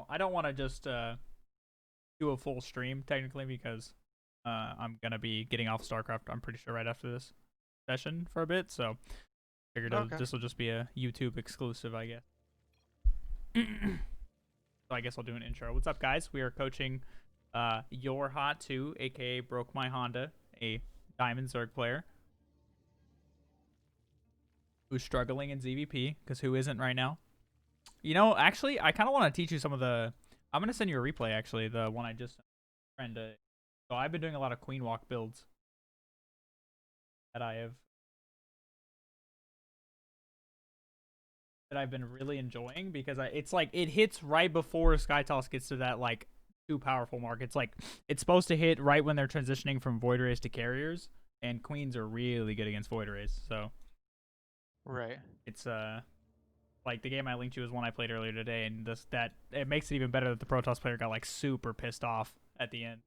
I don't want to just do a full stream technically because I'm gonna be getting off StarCraft. I'm pretty sure right after this session for a bit. So figured Okay. this will just be a YouTube exclusive, I guess. So I guess I'll do an intro. What's up, guys? We are coaching Your Hot 2, aka Broke My Honda, a Diamond Zerg player who's struggling in ZVP, because who isn't right now? You know, actually, I kind of want to teach you some of the... I'm going to send you a replay, actually, the one I just sent a friend. So I've been doing a lot of Queen Walk builds that I've been really enjoying, because it's like it hits right before SKYTOSS gets to that like too powerful mark. It's like it's supposed to hit right when they're transitioning from Void Rays to Carriers, and Queens are really good against Void Rays. So Right. it's like the game I linked you is one I played earlier today, and that it makes it even better that the Protoss player got like super pissed off at the end,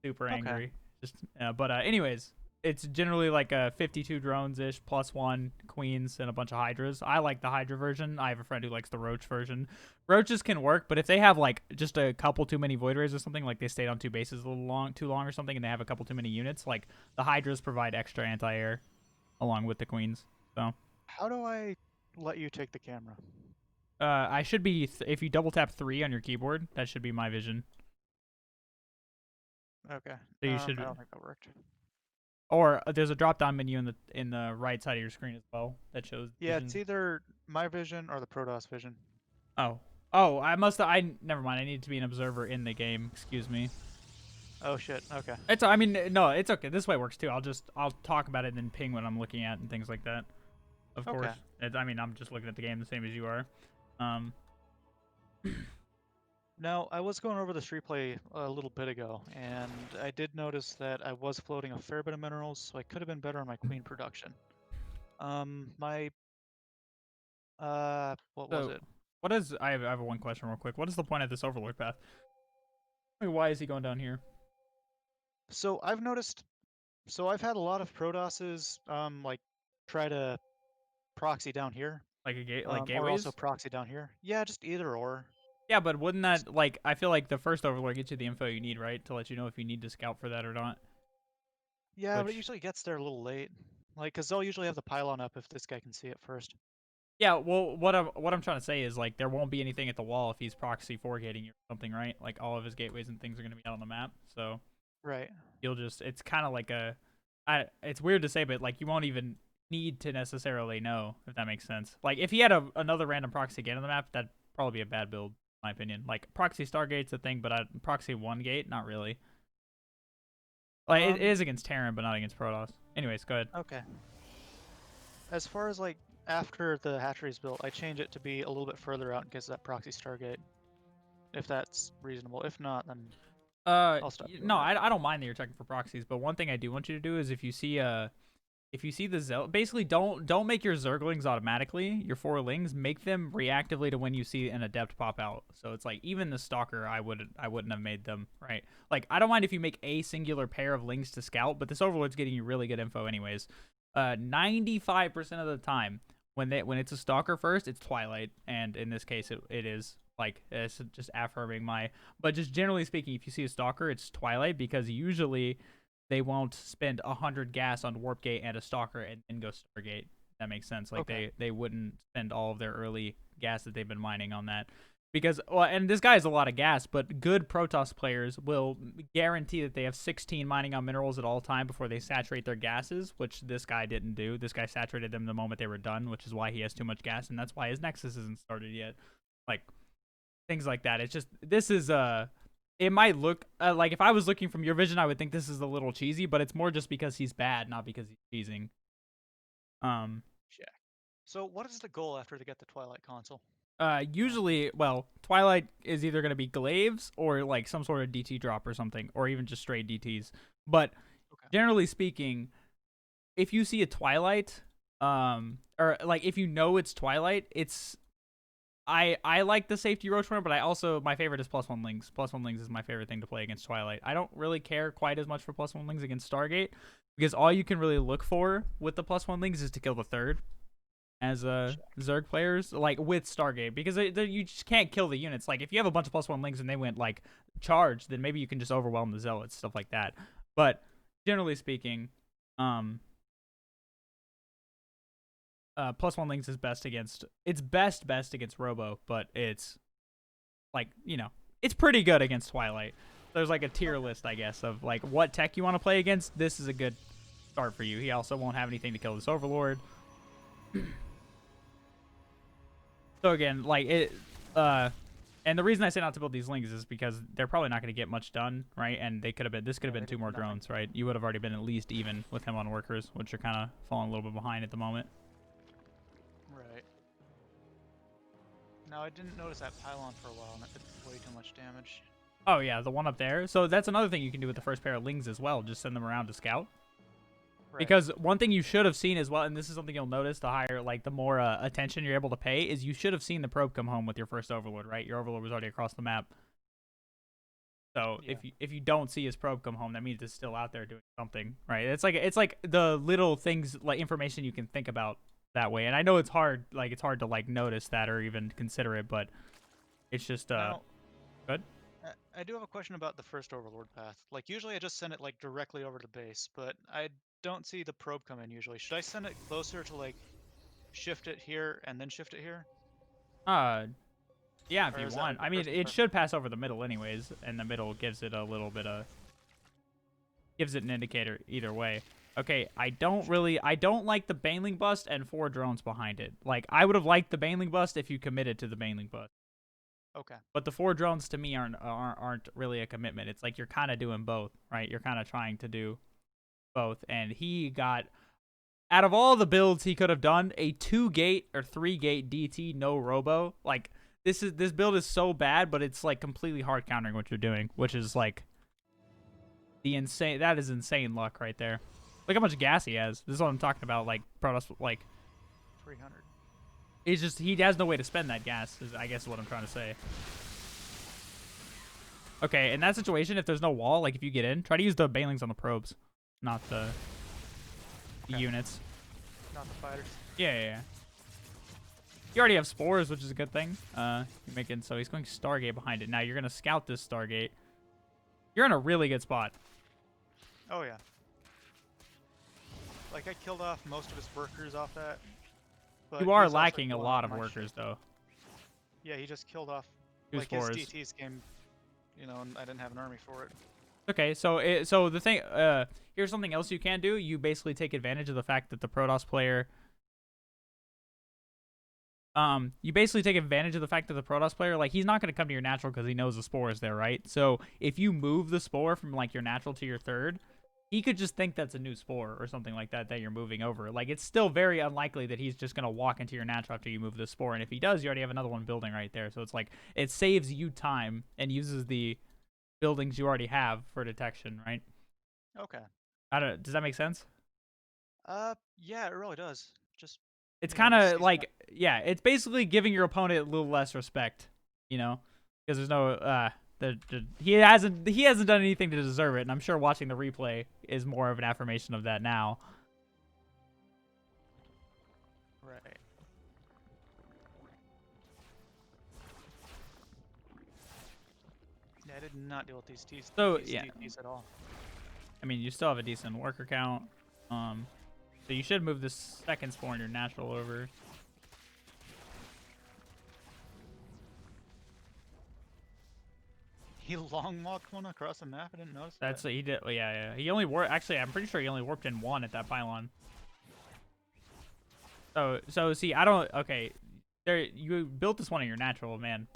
super Okay. angry. Just but anyways, it's generally like a 52 drones ish plus one queens and a bunch of hydras. I like the hydra version. I have a friend who likes the roach version. Roaches can work, but if they have like just a couple too many void rays or something, like they stayed on two bases a little too long or something, and they have a couple too many units, like the hydras provide extra anti-air along with the queens. So How do I let you take the camera? I should be if you double tap 3 on your keyboard, that should be my vision. Okay. So you I should, don't think that worked. or there's a drop down menu in the right side of your screen as well that shows Yeah, it's vision. either my vision or the Protoss vision. Oh, oh, I never mind. I need to be an observer in the game. Excuse me. Oh shit. Okay. I mean, no, it's okay. This way works too. I'll talk about it and then ping what I'm looking at and things like that. Of Okay. course. I mean, I'm just looking at the game the same as you are. Um, Now, I was going over this replay a little bit ago, and I did notice that I was floating a fair bit of minerals, so I could have been better on my queen production. My what was so it? what is? I have one question real quick. What is the point of this Overlord path? Like, why is he going down here? So I've noticed. So I've had a lot of Protosses, like try to proxy down here, Like a gate, like or also gateways? proxy down here. Yeah, just either or. Yeah, but wouldn't that like I feel like the first overlord gets you the info you need, right, to let you know if you need to scout for that or not. Yeah, but it Which usually gets there a little late. Like, cause they'll usually have the pylon up if this guy can see it first. yeah, well, what I'm trying to say is like there won't be anything at the wall if he's proxy four gating or something, right? Like all of his gateways and things are gonna be out on the map, so Right. you'll just it's kind of like it's weird to say, but like you won't even need to necessarily know if that makes sense. Like if he had another random proxy gate on the map, that'd probably be a bad build, in my opinion. Like proxy Stargate's a thing, but proxy one gate, not really. Like it Um, is against Terran, but not against Protoss. Anyways, go ahead. okay. As far as like after the hatchery's built, I change it to be a little bit further out in case of that proxy Stargate. If that's reasonable. If not, then I'll stop doing No, it. I don't mind that you're checking for proxies, but one thing I do want you to do is if you see the basically don't make your Zerglings automatically, your four lings, make them reactively to when you see an adept pop out. So it's like even the stalker, I wouldn't have made them, right? Like I don't mind if you make a singular pair of lings to scout, but this overlord's getting you really good info anyways. 95% of the time when it's a stalker first, it's Twilight, and in this case it is. Like it's just affirming my, but just generally speaking, if you see a stalker, it's Twilight, because usually they won't spend 100 gas on Warp Gate and a Stalker and then go Stargate. That makes sense. Like Okay. they wouldn't spend all of their early gas that they've been mining on that. Because well, and this guy has a lot of gas, but good Protoss players will guarantee that they have 16 mining on minerals at all time before they saturate their gases, which this guy didn't do. This guy saturated them the moment they were done, which is why he has too much gas, and that's why his Nexus isn't started yet. Like things like that. It's just this is it might look like if I was looking from your vision, I would think this is a little cheesy, but it's more just because he's bad, not because he's cheesing. Um, Check. So what is the goal after they get the Twilight console? usually, well, Twilight is either gonna be glaives or like some sort of DT drop or something, or even just straight DTs. But Okay. generally speaking, if you see a Twilight, or like if you know it's Twilight, it's I like the safety roach runner, but I also my favorite is plus one lings. Plus one lings is my favorite thing to play against Twilight. I don't really care quite as much for plus one lings against Stargate, because all you can really look for with the plus one lings is to kill the third, as Zerg players, like with Stargate, because you just can't kill the units. Like if you have a bunch of +1 lings and they went like charged, then maybe you can just overwhelm the zealots, stuff like that. But generally speaking, +1 lings is best against. It's best against Robo, but it's like it's pretty good against Twilight. There's like a tier list, I guess, of like what tech you want to play against. This is a good start for you. He also won't have anything to kill this Overlord. So again, like it, and the reason I say not to build these lings is because they're probably not going to get much done, right? And they could have been, this could have been 2 more drones, right? You would have already been at least even with him on workers, which are kind of falling a little bit behind at the moment. Right. Now I didn't notice that pylon for a while, and that did way too much damage. Oh yeah, the one up there. So that's another thing you can do with the first pair of lings as well. Just send them around to scout. Right. Because one thing you should have seen as well, and this is something you'll notice, the higher, like the more attention you're able to pay, is you should have seen the probe come home with your first Overlord, right? Your Overlord was already across the map. So yeah. if you don't see his probe come home, that means it's still out there doing something, right? It's like the little things, like information you can think about that way. And I know it's hard, to like notice that or even consider it, but it's just good. I do have a question about the first Overlord path. Like usually I just send it like directly over to base, but I don't see the probe come in usually. Should I send it closer to like shift it here and then shift it here? Yeah, if you want. I mean, it should pass over the middle anyways, and the middle gives it a little bit of, gives it an indicator either way. Okay, I don't like the Baneling bust and 4 drones behind it. Like, I would have liked the Baneling bust if you committed to the Baneling bust. Okay. But the 4 drones to me aren't really a commitment. It's like you're kind of doing both, right? You're kind of trying to do both, and he got, out of all the builds he could have done, a 2-gate or 3-gate DT no robo. Like this build is so bad, but it's like completely hard countering what you're doing, which is like that is insane luck right there. Look how much gas he has. This is what I'm talking about. Like Protoss, like 300. It's just he has no way to spend that gas, I guess is what I'm trying to say. Okay, in that situation, if there's no wall, like if you get in, try to use the banelings on the probes, not the units. Not the fighters. Yeah. You already have spores, which is a good thing. You're making, so he's going Stargate behind it. Now you're gonna scout this Stargate. You're in a really good spot. Oh yeah. Like I killed off most of his workers off that. But you are lacking a lot of workers though. Yeah, he just killed off. Like his DTs came, and I didn't have an army for it. Okay, so the thing, here's something else you can do. You basically take advantage of the fact that the Protoss player, like, he's not going to come to your natural because he knows the spore is there, right? So if you move the spore from, like, your natural to your third, he could just think that's a new spore or something like that you're moving over. Like, it's still very unlikely that he's just going to walk into your natural after you move the spore. And if he does, you already have another one building right there. So it's like, it saves you time and uses the buildings you already have for detection, right? Okay. Does that make sense? Yeah, it really does. Just it's kind of like, yeah, it's basically giving your opponent a little less respect, because there's no he hasn't done anything to deserve it, and I'm sure watching the replay is more of an affirmation of that now. Right. Yeah, I did not deal with these TTs at all. I mean, you still have a decent worker count. So you should move the second spore in your natural over. He long walked one across the map. I didn't notice that. That's what he did. Yeah. He only warped. Actually, I'm pretty sure he only warped in 1 at that pylon. So see, I don't. Okay, there you built this one in your natural, man.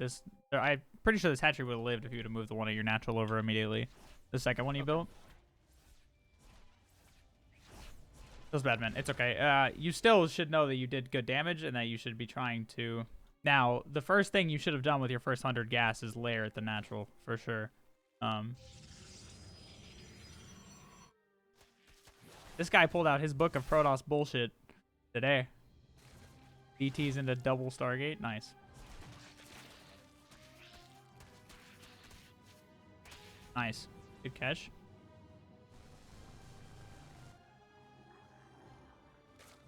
I'm pretty sure this hatchery would have lived if you would have moved the one in your natural over immediately. The second one you built. Feels bad, man. It's okay. You still should know that you did good damage and that you should be trying to. Now, the first thing you should have done with your first 100 gas is layer at the natural, for sure. This guy pulled out his book of Protoss bullshit today. DT's into double Stargate. Nice. Nice. Good catch.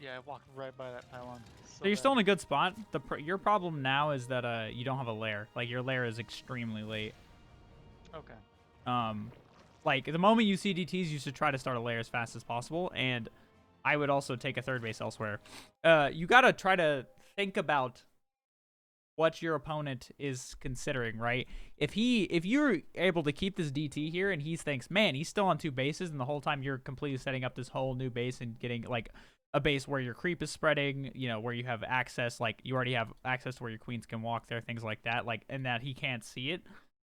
Yeah, I walked right by that pylon. So you're still in a good spot. Your problem now is that you don't have a lair. Like your lair is extremely late. Okay. Like the moment you see DTs, you should try to start a lair as fast as possible. And I would also take a third base elsewhere. You gotta try to think about what your opponent is considering, right? If you're able to keep this DT here and he thinks, man, he's still on 2 bases, and the whole time you're completely setting up this whole new base and getting like a base where your creep is spreading, you know, where you have access, like you already have access to where your queens can walk there, things like that, like, and that he can't see it.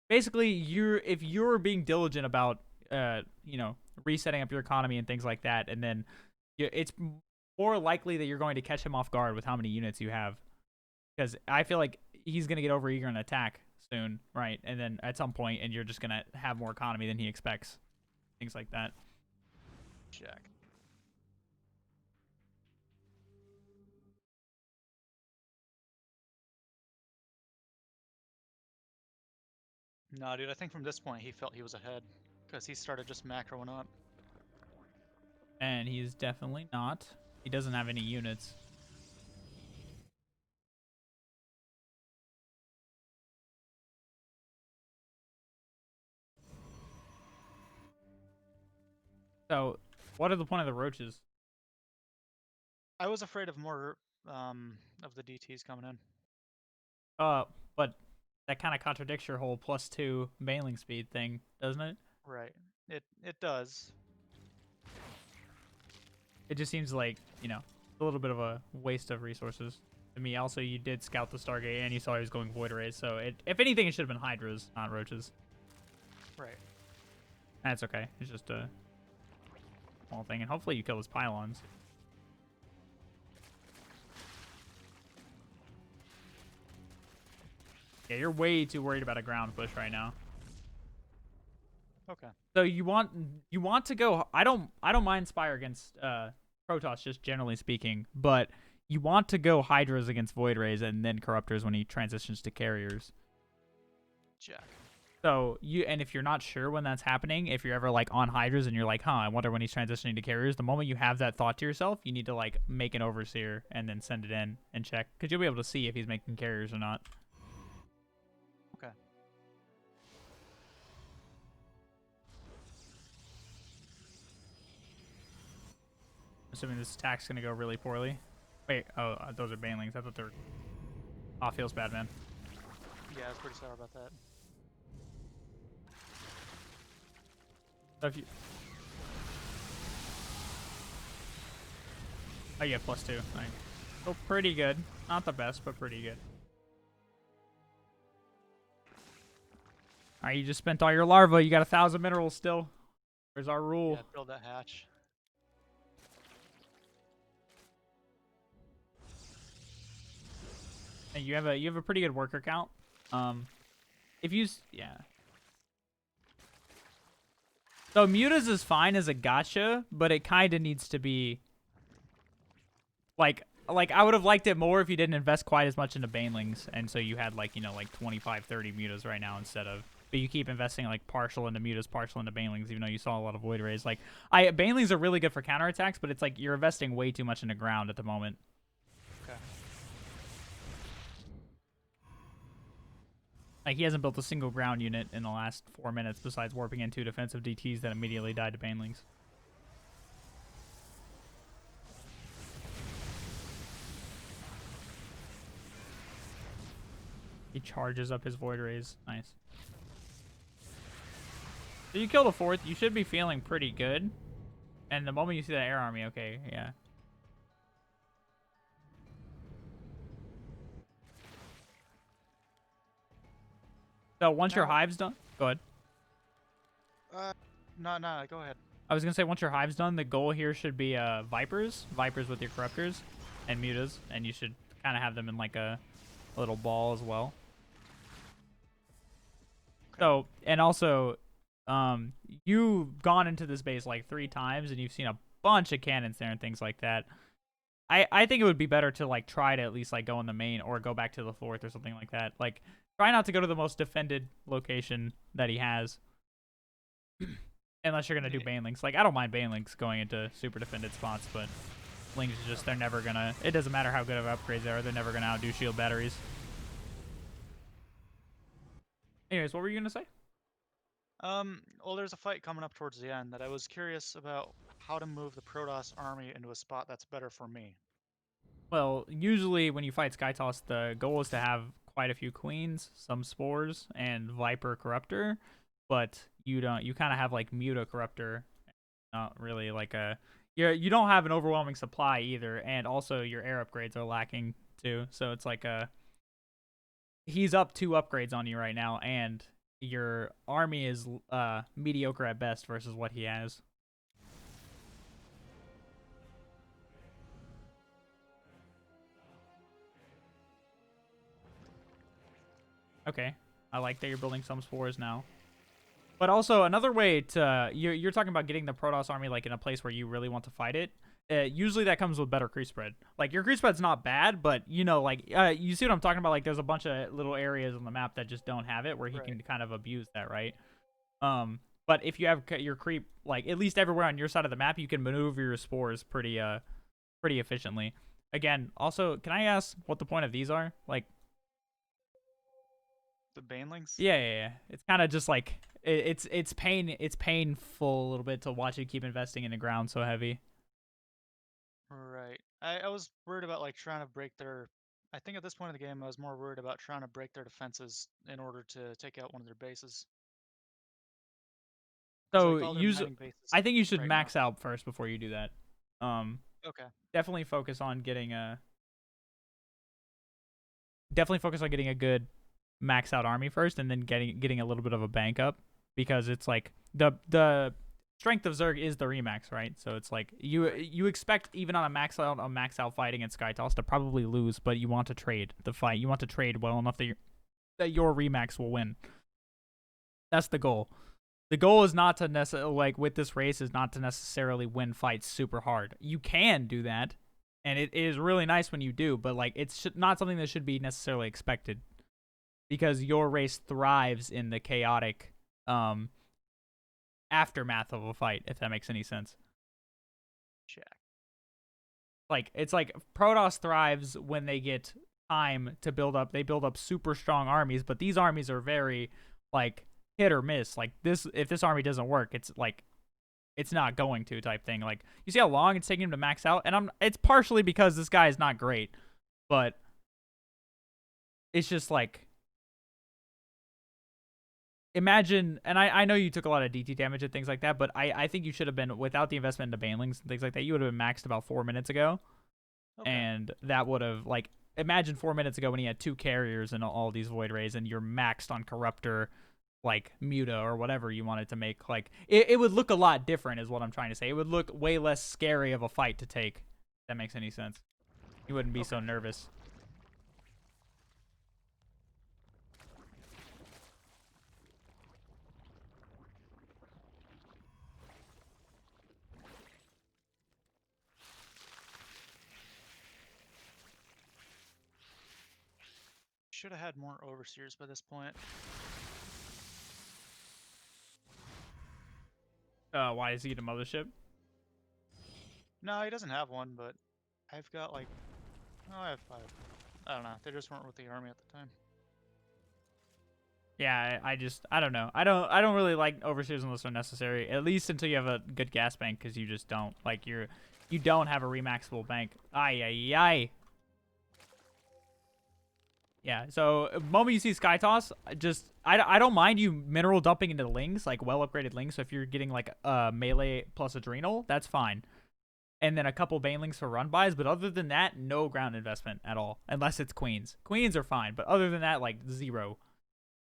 Basically, if you're being diligent about, you know, resetting up your economy and things like that, and then it's more likely that you're going to catch him off guard with how many units you have. Because I feel like he's going to get overeager and attack soon, right? And then at some point, and you're just going to have more economy than he expects. Things like that. Check. No, dude, I think from this point he felt he was ahead. Because he started just macroing up. And he's definitely not. He doesn't have any units. So, what are the point of the roaches? I was afraid of more of the DTs coming in. But that kind of contradicts your whole +2 bailing speed thing, doesn't it? Right. It does. It just seems like, you know, a little bit of a waste of resources to me. Also, you did scout the Stargate, and you saw he was going Void Rays, so if anything, it should have been Hydras, not Roaches. Right. That's okay. It's just a small thing, and hopefully you kill his pylons. Yeah, you're way too worried about a ground push right now. Okay. So you want to go. I don't mind Spire against Protoss, just generally speaking, but you want to go Hydras against Void Rays and then Corruptors when he transitions to carriers. Jack. So and if you're not sure when that's happening, if you're ever like on Hydras and you're like, huh, I wonder when he's transitioning to carriers, the moment you have that thought to yourself, you need to like make an overseer and then send it in and check, because you'll be able to see if he's making carriers or not. Okay. Assuming this attack's gonna go really poorly. Wait, oh, those are banelings. I thought they were. Oh, feels bad, man. Yeah, I was pretty sour about that. So if you... Oh, yeah, +2. Nice. So pretty good. Not the best, but pretty good. Alright, you just spent all your larva. You got 1,000 minerals still. Where's our rule? Yeah, build that hatch. And you have a pretty good worker count. If you yeah. So Mutas is fine as a gotcha, but it kind of needs to be like I would have liked it more if you didn't invest quite as much into banelings, and so you had like, you know, like 25, 30 mutas right now instead of. But you keep investing like partial into mutas, partial into banelings, even though you saw a lot of void rays. Like banelings are really good for counterattacks, but it's like you're investing way too much into ground at the moment. Okay. Like, he hasn't built a single ground unit in the last 4 minutes besides warping in 2 defensive DTs that immediately died to banelings. He charges up his void rays. Nice. So you kill the 4th, you should be feeling pretty good. And the moment you see that air army, okay, yeah. So once your hive's done, go ahead. No, go ahead. I was gonna say once your hive's done, the goal here should be vipers with your corruptors, and mutas, and you should kind of have them in like a little ball as well. Okay. So, and also, you've gone into this base like 3 times, and you've seen a bunch of cannons there and things like that. I think it would be better to like try to at least like go in the main or go back to the 4th or something like that. Like, try not to go to the most defended location that he has. Unless you're going to do banelings. Like, I don't mind banelings going into super defended spots, but Lings is just, they're never gonna, it doesn't matter how good of upgrades they are, they're never gonna outdo shield batteries. Anyways, what were you gonna say? Well, there's a fight coming up towards the end that I was curious about how to move the Protoss army into a spot that's better for me. Well, usually when you fight SKYTOSS, the goal is to have quite a few queens, some spores, and Viper Corruptor, but you don't. You kind of have like Muta Corruptor, not really like a. You don't have an overwhelming supply either, and also your air upgrades are lacking too. So it's like a. He's up 2 upgrades on you right now, and your army is mediocre at best versus what he has. Okay, I like that you're building some spores now. But also another way to you're talking about getting the Protoss army like in a place where you really want to fight it. Usually that comes with better creep spread. Like your creep spread's not bad, but you know, like you see what I'm talking about. Like there's a bunch of little areas on the map that just don't have it, where he can kind of abuse that, right? But if you have your creep like at least everywhere on your side of the map, you can maneuver your spores pretty efficiently. Again, also, can I ask what the point of these are? Like The Banelings? yeah. It's kind of just like it's painful a little bit to watch you keep investing in the ground so heavy. Right. I was worried about like trying to break their. I think at this point of the game, I was more worried about trying to break their defenses in order to take out one of their bases. Because So like all their use mining bases I think you should right now. max out first before you do that. Okay. Definitely focus on getting a good max out army first, and then getting a little bit of a bank up, because it's like the strength of Zerg is the remax, right? So it's like you expect even on a max out fight against SKYTOSS to probably lose, but you want to trade the fight. You want to trade well enough that your remax will win. That's the goal. The goal is not to necessarily, like with this race, is not to necessarily win fights super hard. You can do that, and it is really nice when you do, but like it's not something that should be necessarily expected, because your race thrives in the chaotic aftermath of a fight, if that makes any sense. Check. Like it's like Protoss thrives when they get time to build up. They build up super strong armies, but these armies are very like hit or miss. Like this, if this army doesn't work, it's like it's not going to type thing. Like you see how long it's taking him to max out, and it's partially because this guy is not great, but it's just like imagine, and I know you took a lot of DT damage and things like that, but I think you should have been, without the investment into banelings and things like that, you would have been maxed about 4 minutes ago. Okay. And that would have, like, imagine 4 minutes ago when he had 2 carriers and all these void rays, and you're maxed on corruptor, like Muta or whatever you wanted to make. Like it would look a lot different, is what I'm trying to say. It would look way less scary of a fight to take, if that makes any sense. You wouldn't be so nervous. Should have had more overseers by this point. Why is he the mothership? No, he doesn't have one, but I've got like, oh, I have 5. I don't know. They just weren't with the army at the time. Yeah, I don't know. I don't really like overseers unless they're necessary. At least until you have a good gas bank, because you just don't. Like you don't have a remaxable bank. Ay. Yeah, so the moment you see SKYTOSS, just I don't mind you mineral dumping into lings, like well upgraded lings. So if you're getting like melee plus adrenal, that's fine. And then a couple banelings for run bys, but other than that, no ground investment at all, unless it's queens. Queens are fine, but other than that, like zero.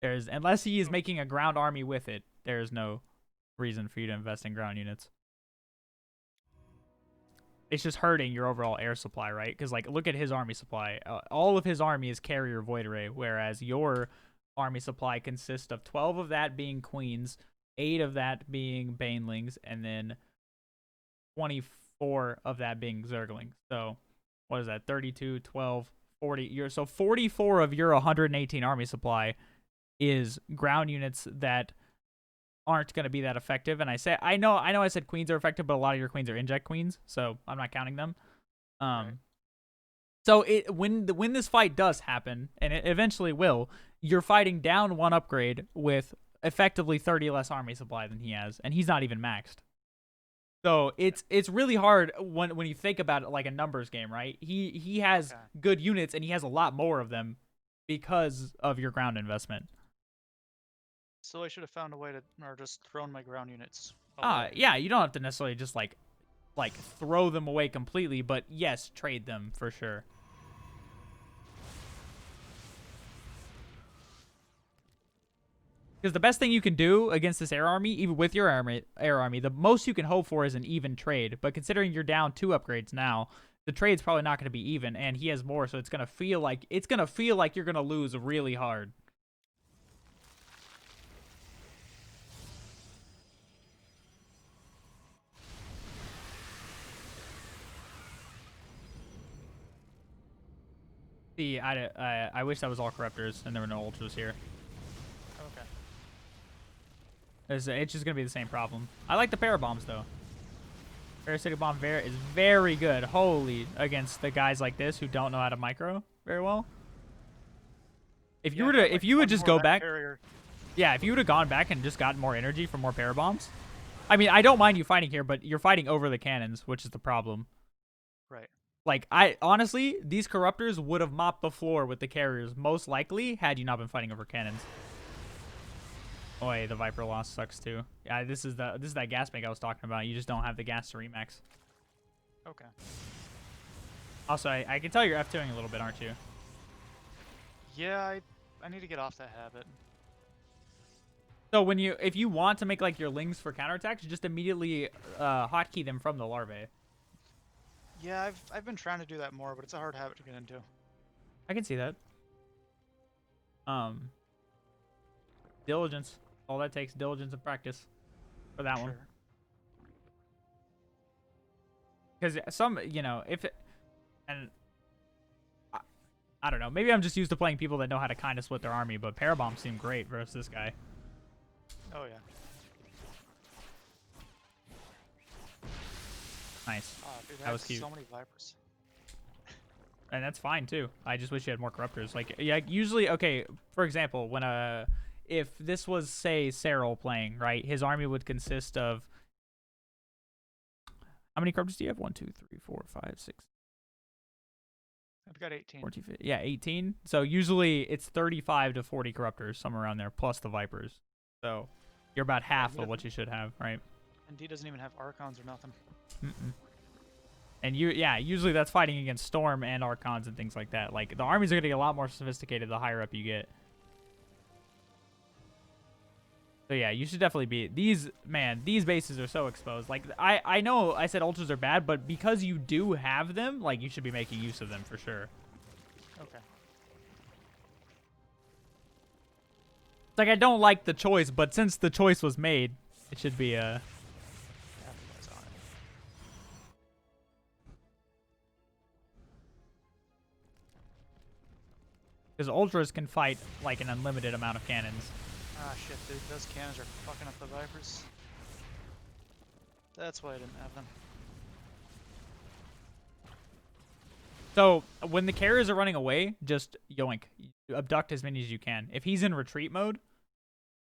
Unless he is making a ground army with it, there's no reason for you to invest in ground units. It's just hurting your overall air supply, right? Because like, look at his army supply. All of his army is carrier void ray, whereas your army supply consists of 12 of that being queens, 8 of that being banelings, and then 24 of that being zerglings. So what is that? 32, 12, 40. So 44 of your 118 army supply is ground units that aren't going to be that effective. And I know I said queens are effective, but a lot of your queens are inject queens, so I'm not counting them. Right. Um, so when this fight does happen, and it eventually will, you're fighting down one upgrade with effectively 30 less army supply than he has, and he's not even maxed. So it's really hard when you think about it like a numbers game, right? He has Okay. good units and he has a lot more of them because of your ground investment. So I should have found a way to, or just thrown my ground units away. Yeah, you don't have to necessarily just like throw them away completely, but yes, trade them for sure. Because the best thing you can do against this air army, even with your air army, the most you can hope for is an even trade. But considering you're down 2 upgrades now, the trade's probably not going to be even, and he has more, so it's gonna feel like you're gonna lose really hard. See, I wish that was all corruptors and there were no ultras here. Okay. It's just gonna be the same problem. I like the parabombs though. Parasitic bomb is very good. Holy, against the guys like this who don't know how to micro very well. If you Yeah, were if I had, to, like, if you would one just more go of that back, carrier. yeah, if you would have gone back and just gotten more energy from more parabombs. I mean, I don't mind you fighting here, but you're fighting over the cannons, which is the problem. Right. Like, I honestly, these corruptors would have mopped the floor with the carriers, most likely, had you not been fighting over cannons. Oh, wait, the Viper loss sucks too. Yeah, this is that gas bank I was talking about. You just don't have the gas to remax. Okay. Also, I can tell you're F2ing a little bit, aren't you? Yeah, I need to get off that habit. So if you want to make like your lings for counterattacks, just immediately hotkey them from the larvae. Yeah, I've been trying to do that more, but it's a hard habit to get into. I can see that. Diligence. All that takes diligence and practice for that one. Sure. Because some, if it, and I don't know, maybe I'm just used to playing people that know how to kind of split their army, but Parabombs seem great versus this guy. Oh yeah. Nice. Oh, dude, That was cute. so many Vipers. And that's fine too. I just wish you had more corruptors. Like, yeah, usually, okay, for example, when if this was, say, Cyril playing, right, his army would consist of, how many corruptors do you have? 1, 2, 3, 4, 5, 6, I've got 18. 14, 15. Yeah, 18. So usually it's 35 to 40 corruptors, somewhere around there, plus the Vipers. So you're about half of what you should have, right? And D doesn't even have Archons or nothing. Mm-mm. And usually that's fighting against Storm and Archons and things like that. Like, the armies are going to get a lot more sophisticated the higher up you get. So yeah, you should definitely be these bases are so exposed. Like, I know I said ultras are bad, but because you do have them, like, you should be making use of them for sure. Okay. It's like, I don't like the choice, but since the choice was made, it should be Capitalize on it. because ultras can fight like an unlimited amount of cannons. Ah shit, dude, those cannons are fucking up the Vipers. That's why I didn't have them. So when the carriers are running away, just yoink. Abduct as many as you can. If he's in retreat mode,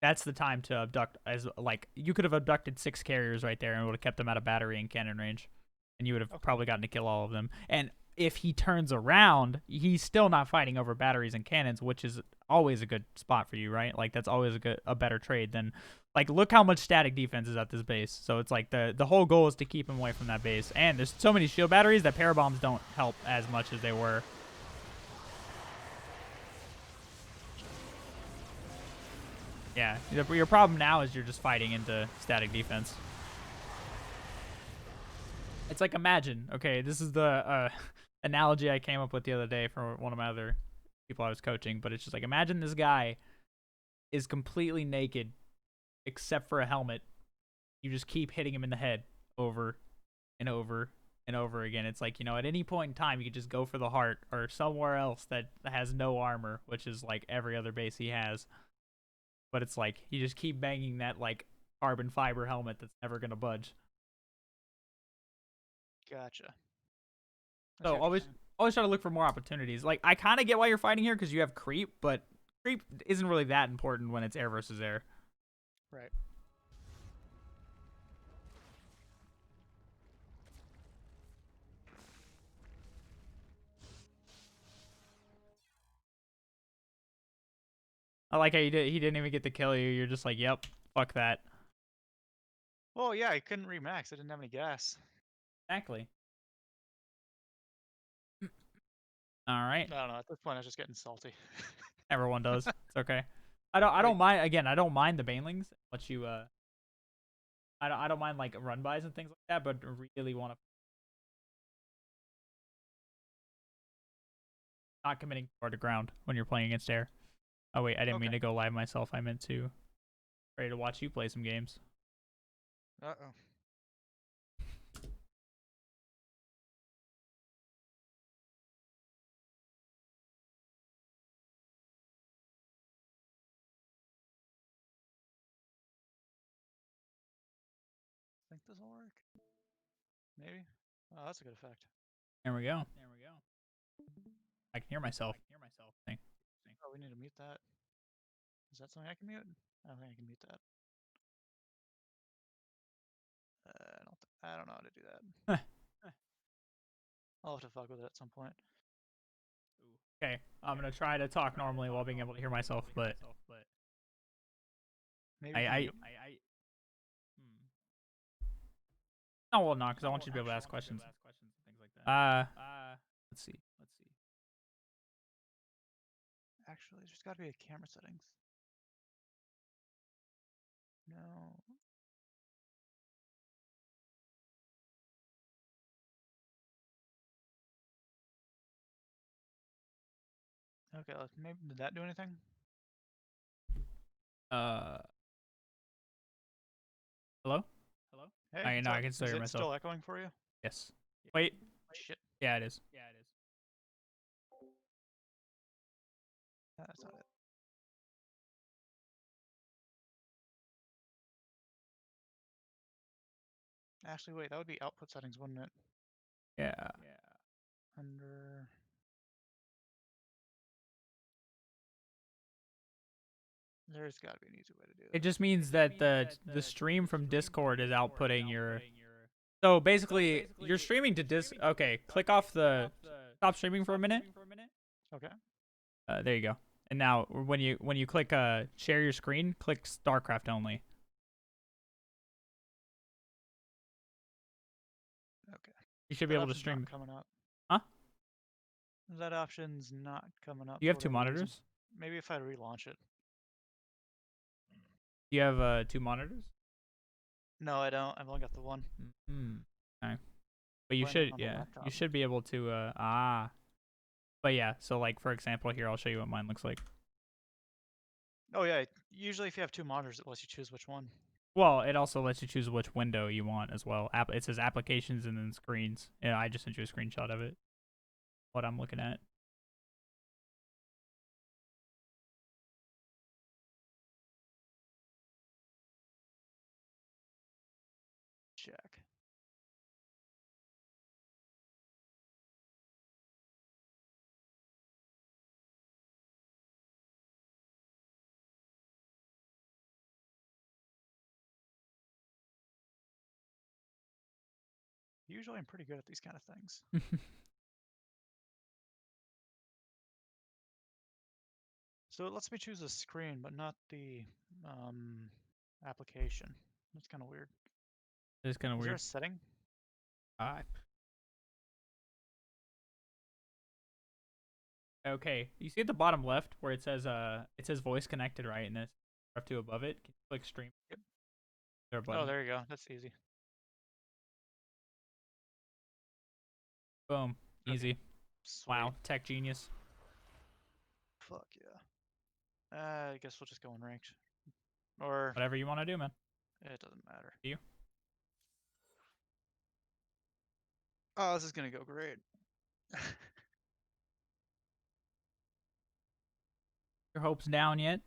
that's the time to abduct. As like, you could have abducted 6 carriers right there and would have kept them out of battery and cannon range, and you would have probably gotten to kill all of them. And if he turns around, he's still not fighting over batteries and cannons, which is always a good spot for you, right? Like, that's always a better trade than, like, look how much static defense is at this base. So it's like the whole goal is to keep him away from that base. And there's so many shield batteries that parabombs don't help as much as they were. Yeah, your problem now is you're just fighting into static defense. It's like, imagine, okay, this is the analogy I came up with the other day for one of my other people I was coaching, but it's just like, imagine this guy is completely naked except for a helmet. You just keep hitting him in the head over and over and over again. It's like, at any point in time, you could just go for the heart or somewhere else that has no armor, which is like every other base he has. But it's like, you just keep banging that, like, carbon fiber helmet that's never going to budge. Gotcha. I see So what you're always saying. always try to look for more opportunities. Like I kind of get why you're fighting here because you have creep, but creep isn't really that important when it's air versus air. Right. I like how he didn't even get to kill you. You're just like, yep, fuck that. Well, yeah, I couldn't remax. I didn't have any gas. Exactly. All right. I don't know. At this point, I was just getting salty. Everyone does. It's okay. I don't Like, mind again, I don't mind the banelings. What you I don't mind like run bys and things like that, but really want to not committing hard to ground when you're playing against air. Oh wait, I didn't mean okay. to go live myself. I meant to ready to watch you play some games. Uh-oh. Think this will work? Maybe. Oh, that's a good effect. There we go. There we go. I can hear myself. Thing. Oh, we need to mute that. Is that something I can mute? I don't think I can mute that. I don't know how to do that. I'll have to fuck with it at some point. Okay, I'm gonna try to talk normally while being able to hear myself, but Maybe you can mute. Oh well, no, because I want you to be able to ask questions and things like that. Let's see. Actually, there's got to be a camera settings. No. Okay, maybe did that do anything? Uh, hello? Hey, I what's know I up? can still Is hear it myself. still echoing for you? Yes. Wait. Shit. Yeah, it is. That's not it. Actually, wait, that would be output settings, wouldn't it? Yeah. Under. There's got to be an easy way to do It it. just means that the stream from Discord is outputting your. So basically, you're streaming to Okay, click off the. Stop streaming for a minute. Okay. There you go. And now when you click share your screen, click StarCraft only. Okay. You should be That able to option's stream. not coming up. Huh? That option's not coming up You for have two whatever reason. monitors? Maybe if I relaunch it. You have two monitors? No, I don't. I've only got the one. Okay. But you Playing should, on the yeah, laptop. you should be able to, But yeah, so like for example here, I'll show you what mine looks like. Oh yeah, usually if you have two monitors, it lets you choose which one. Well, it also lets you choose which window you want as well. It says applications and then screens. Yeah, I just sent you a screenshot of it. What I'm looking at. Check. Usually I'm pretty good at these kind of things. So it lets me choose a screen, but not the application. That's kind of weird. It's kind of Is there weird. a setting? Uh, okay, you see at the bottom left where it says voice connected, right? And this up to above it. Can you click stream? Yep. There a Oh, button. there you go. That's easy. Boom. Okay. Easy. Sweet. Wow, tech genius. Fuck yeah. I guess we'll just go in ranked. Or Whatever you want to do, man. it doesn't matter. Do you? Oh, this is gonna go great. Your hopes down yet?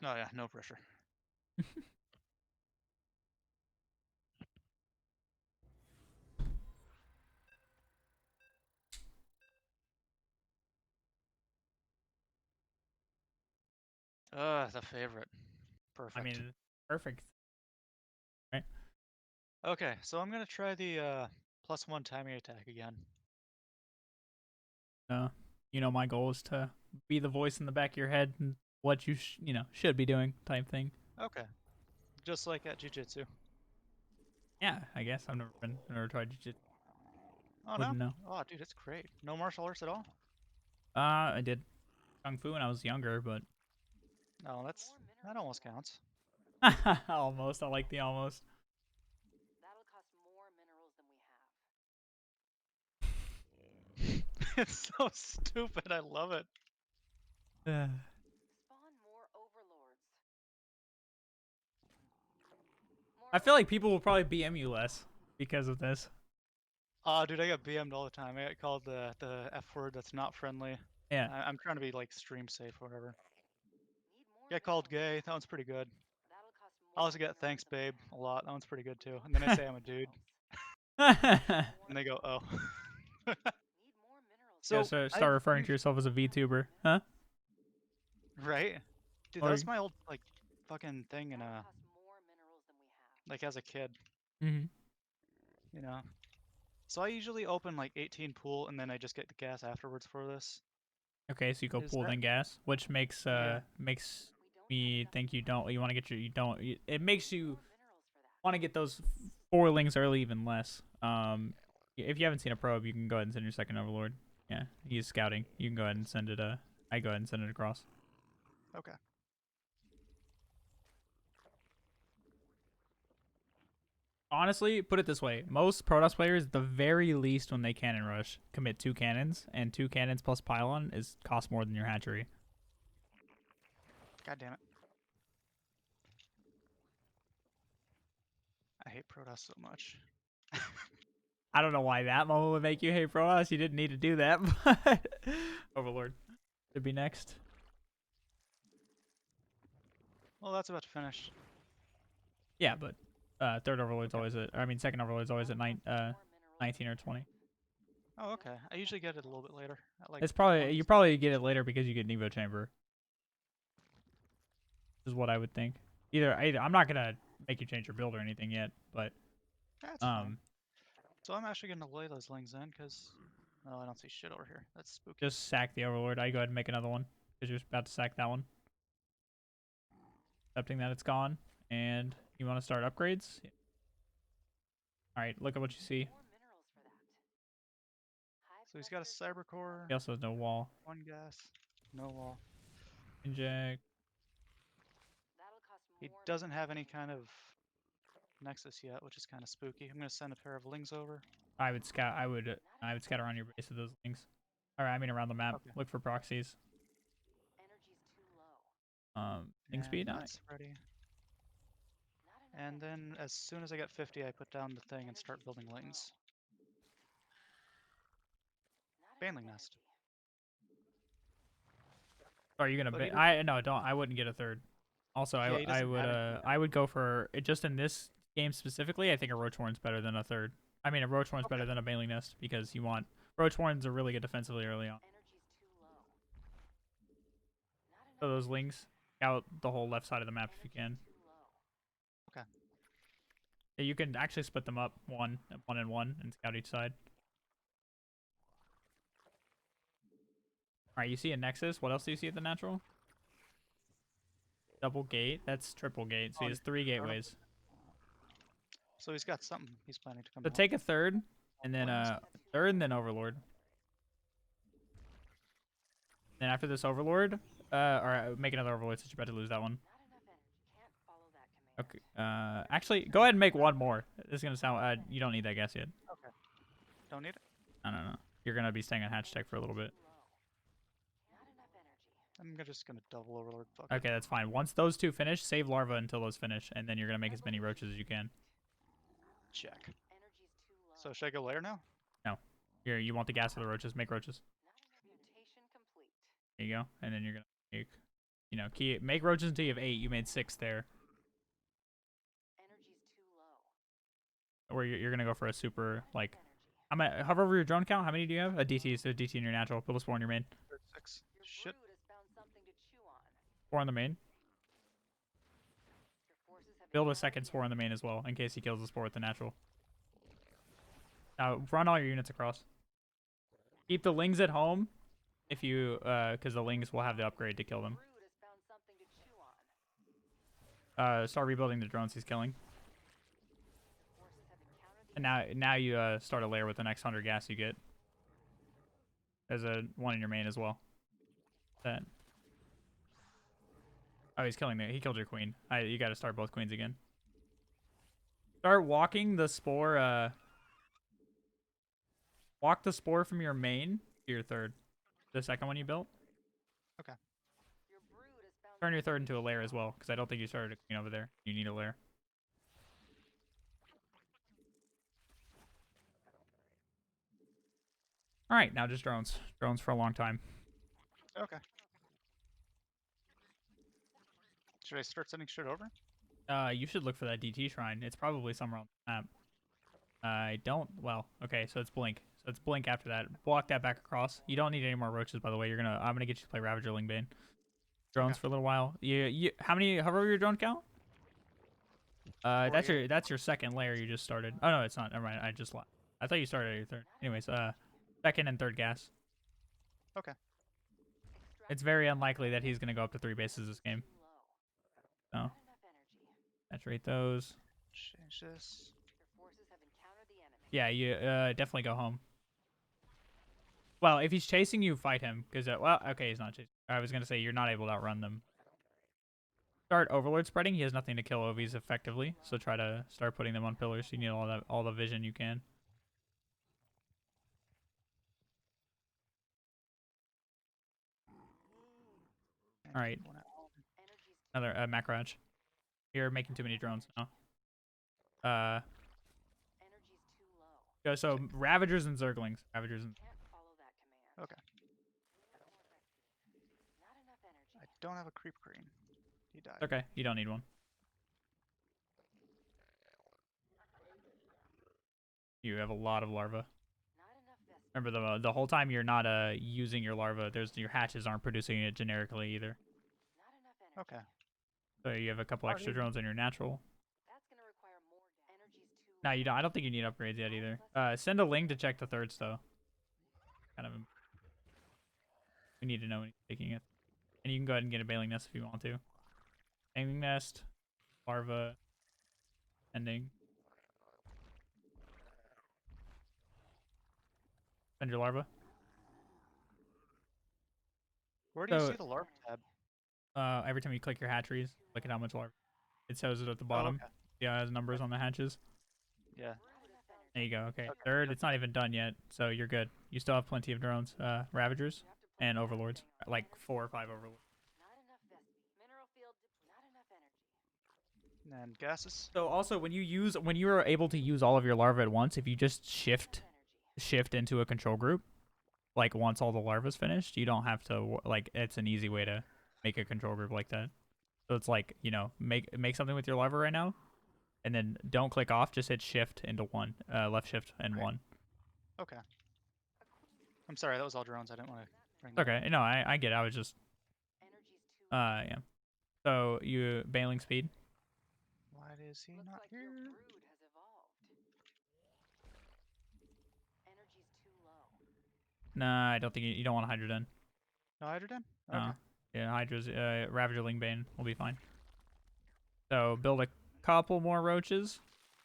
Oh yeah, no pressure. The favorite. I Perfect. mean, perfect. Right? Okay, so I'm gonna try the +1 timing attack again. Uh, my goal is to be the voice in the back of your head and what you should be doing type thing. Okay, just like at Jiu-Jitsu. Yeah, I guess I've never tried to just Oh no? wouldn't know. Oh, dude, it's great. No martial arts at all? I did kung fu when I was younger, but No, that almost counts. almost. I like the almost. It's so stupid. I love it. I feel like people will probably BM you less because of this. Oh, dude, I get BM'd all the time. I get called the F word that's not friendly. Yeah. I'm trying to be like stream safe or whatever. Get called gay. That one's pretty good. I also get thanks, babe, a lot. That one's pretty good too. And then I say I'm a dude, and they go, oh. Yeah, So so I start referring to usually yourself as a VTuber, huh? right, dude. That Or was my old like fucking thing in like as a kid, mm-hmm. you know. So I usually open like 18 pool, and then I just get the gas afterwards for this. Okay, so you go Is pool that then gas, which makes yeah? me think you want to get it makes you want to get those 4 lings early even less. If you haven't seen a probe, you can go ahead and send your second overlord. Yeah, he's scouting. You can go ahead and send it. I go ahead and send it across. Okay. Honestly, put it this way: most Protoss players, the very least when they cannon rush, commit 2 cannons, and 2 cannons plus pylon is cost more than your hatchery. God damn it. I hate Protoss so much. I don't know why that moment would make you hate Protoss. You didn't need to do that, but Overlord should be next. Well, that's about to finish. Yeah, but third Overlord's Okay. always second Overlord's always at 19 or 20. Oh, okay. I usually get it a little bit later, at like It's probably 20s. you probably get it later because you get Nevo Chamber. Is what I would think. Either I'm not gonna make you change your build or anything yet, but That's fine. So I'm actually gonna lay those lings in, because oh, I don't see shit over here. That's spooky. just sack the Overlord. I go ahead and make another one because you're about to sack that one. Accepting that it's gone, and you want to start upgrades. Yeah. All right, look at what you see. So he's got a cyber core, He also has no wall. 1 gas, no wall. Inject. He doesn't have any kind of nexus yet, which is kind of spooky. I'm gonna send a pair of lings over. I would scout. I would scout around your base of those things. All right, I mean around the map. Okay. Look for proxies. Thing speed. And that's ready. And then as soon as I get 50, I put down the thing and start building lings. Baneling nest. Are you gonna? But he I no, don't. I wouldn't get a third. Also, yeah, he doesn't have anything yet. I would go for just in this game specifically. I think a Roach Warren's better than a third. I mean, a Roach Warren's Okay. better than a Bailing Nest because you want Roach Warrens are really good defensively early on. So those lings out the whole left side of the map if you can. Okay. Yeah, you can actually split them up one and one and scout each side. All right, you see a Nexus. What else do you see at the natural? Double gate. That's triple gate. So he has 3 gateways. So he's got something he's planning to come So out. take a third, and then Lings. third, and then Overlord. Then after this Overlord, or make another Overlord since you're about to lose that one. Okay. Actually, go ahead and make one more. This is gonna sound. You don't need that gas yet. Okay. Don't need it? No. You're gonna be staying on hatch tech for a little bit. I'm just gonna double overlord. Fuck it. Okay, that's fine. Once those 2 finish, save larva until those finish, and then you're gonna make as many roaches as you can. Check. So should I go layer now? No, you want the gas for the roaches. Make roaches. There you go, and then you're gonna make, make roaches until you have 8. You made 6 there. Or you're gonna go for a super like. Hover over your drone count. How many do you have? A DT, so DT in your natural. Put a 4 in your main. 36. Shit. 4 on the main. Build a second spore in the main as well, in case he kills the spore with the natural. Now, run all your units across. Keep the lings at home, if you, because the lings will have the upgrade to kill them. Start rebuilding the drones he's killing. And now you start a layer with the next 100 gas you get. There's a one in your main as well. That. Oh, he's killing he killed your queen. You got to start both queens again. Start walking the spore. Walk the spore from your main to your third. The second one you built. Okay. Turn your third into a lair as well, because I don't think you started a queen over there. You need a lair. All right, now just drones. Drones for a long time. Okay. Should I start sending shit over? You should look for that DT shrine. It's probably somewhere on the map. I don't. Well, okay, so it's blink. So it's blink after that. Block that back across. You don't need any more roaches, by the way. I'm gonna get you to play Ravager Lingbane. Drones for a little while. Hover your drone count? That's your second layer you just started. Oh no, it's not. Never mind. I thought you started at your third. Anyways, second and third gas. Okay. It's very unlikely that he's gonna go up to 3 bases this game. So saturate those. Change this. Yeah, you definitely go home. Well, if he's chasing you, fight him. Because, well, okay, he's not chasing. I was going to say you're not able to outrun them. Start Overlord spreading. He has nothing to kill OVs effectively. So try to start putting them on pillars. You need all the vision you can. All right. Another Macraj. You're making too many drones now. So Ravagers and Zerglings. Ravagers and... Okay. I don't have a creep queen. He died. Okay, you don't need one. You have a lot of larvae. Remember, the whole time you're not using your larva, your hatches aren't producing it generically either. Okay. So you have a couple extra drones on your natural. No, you don't. I don't think you need upgrades yet either. Send a ling to check the thirds though. Kind of. We need to know when he's taking it. And you can go ahead and get a bailing nest if you want to. Bailing nest, larva, ending. Send your larva. Where do you see the larva tab? Every time you click your hatcheries, look at how much larva. It shows it at the bottom. Oh, okay. Yeah, it has numbers on the hatches. Yeah. There you go. Okay. Third, it's not even done yet, so you're good. You still have plenty of drones, Ravagers, and Overlords. Like 4 or 5 Overlords. And gases. So also, when you are able to use all of your larvae at once, if you just shift into a control group, like once all the larvae's finished, you don't have to it's an easy way to make a control group like that. So it's like, make something with your larva right now, and then don't click off, just hit shift into 1, left shift and 1. Okay. I'm sorry, that was all drones. I didn't want to bring that okay. No, I get it. I was just yeah. So you bailing speed. Why is he not here? Nah, I don't think you don't want Hydra Den. No Hydra Den? Okay. No. Yeah, Hydra's Ravager Lingbane will be fine. So build a couple more roaches.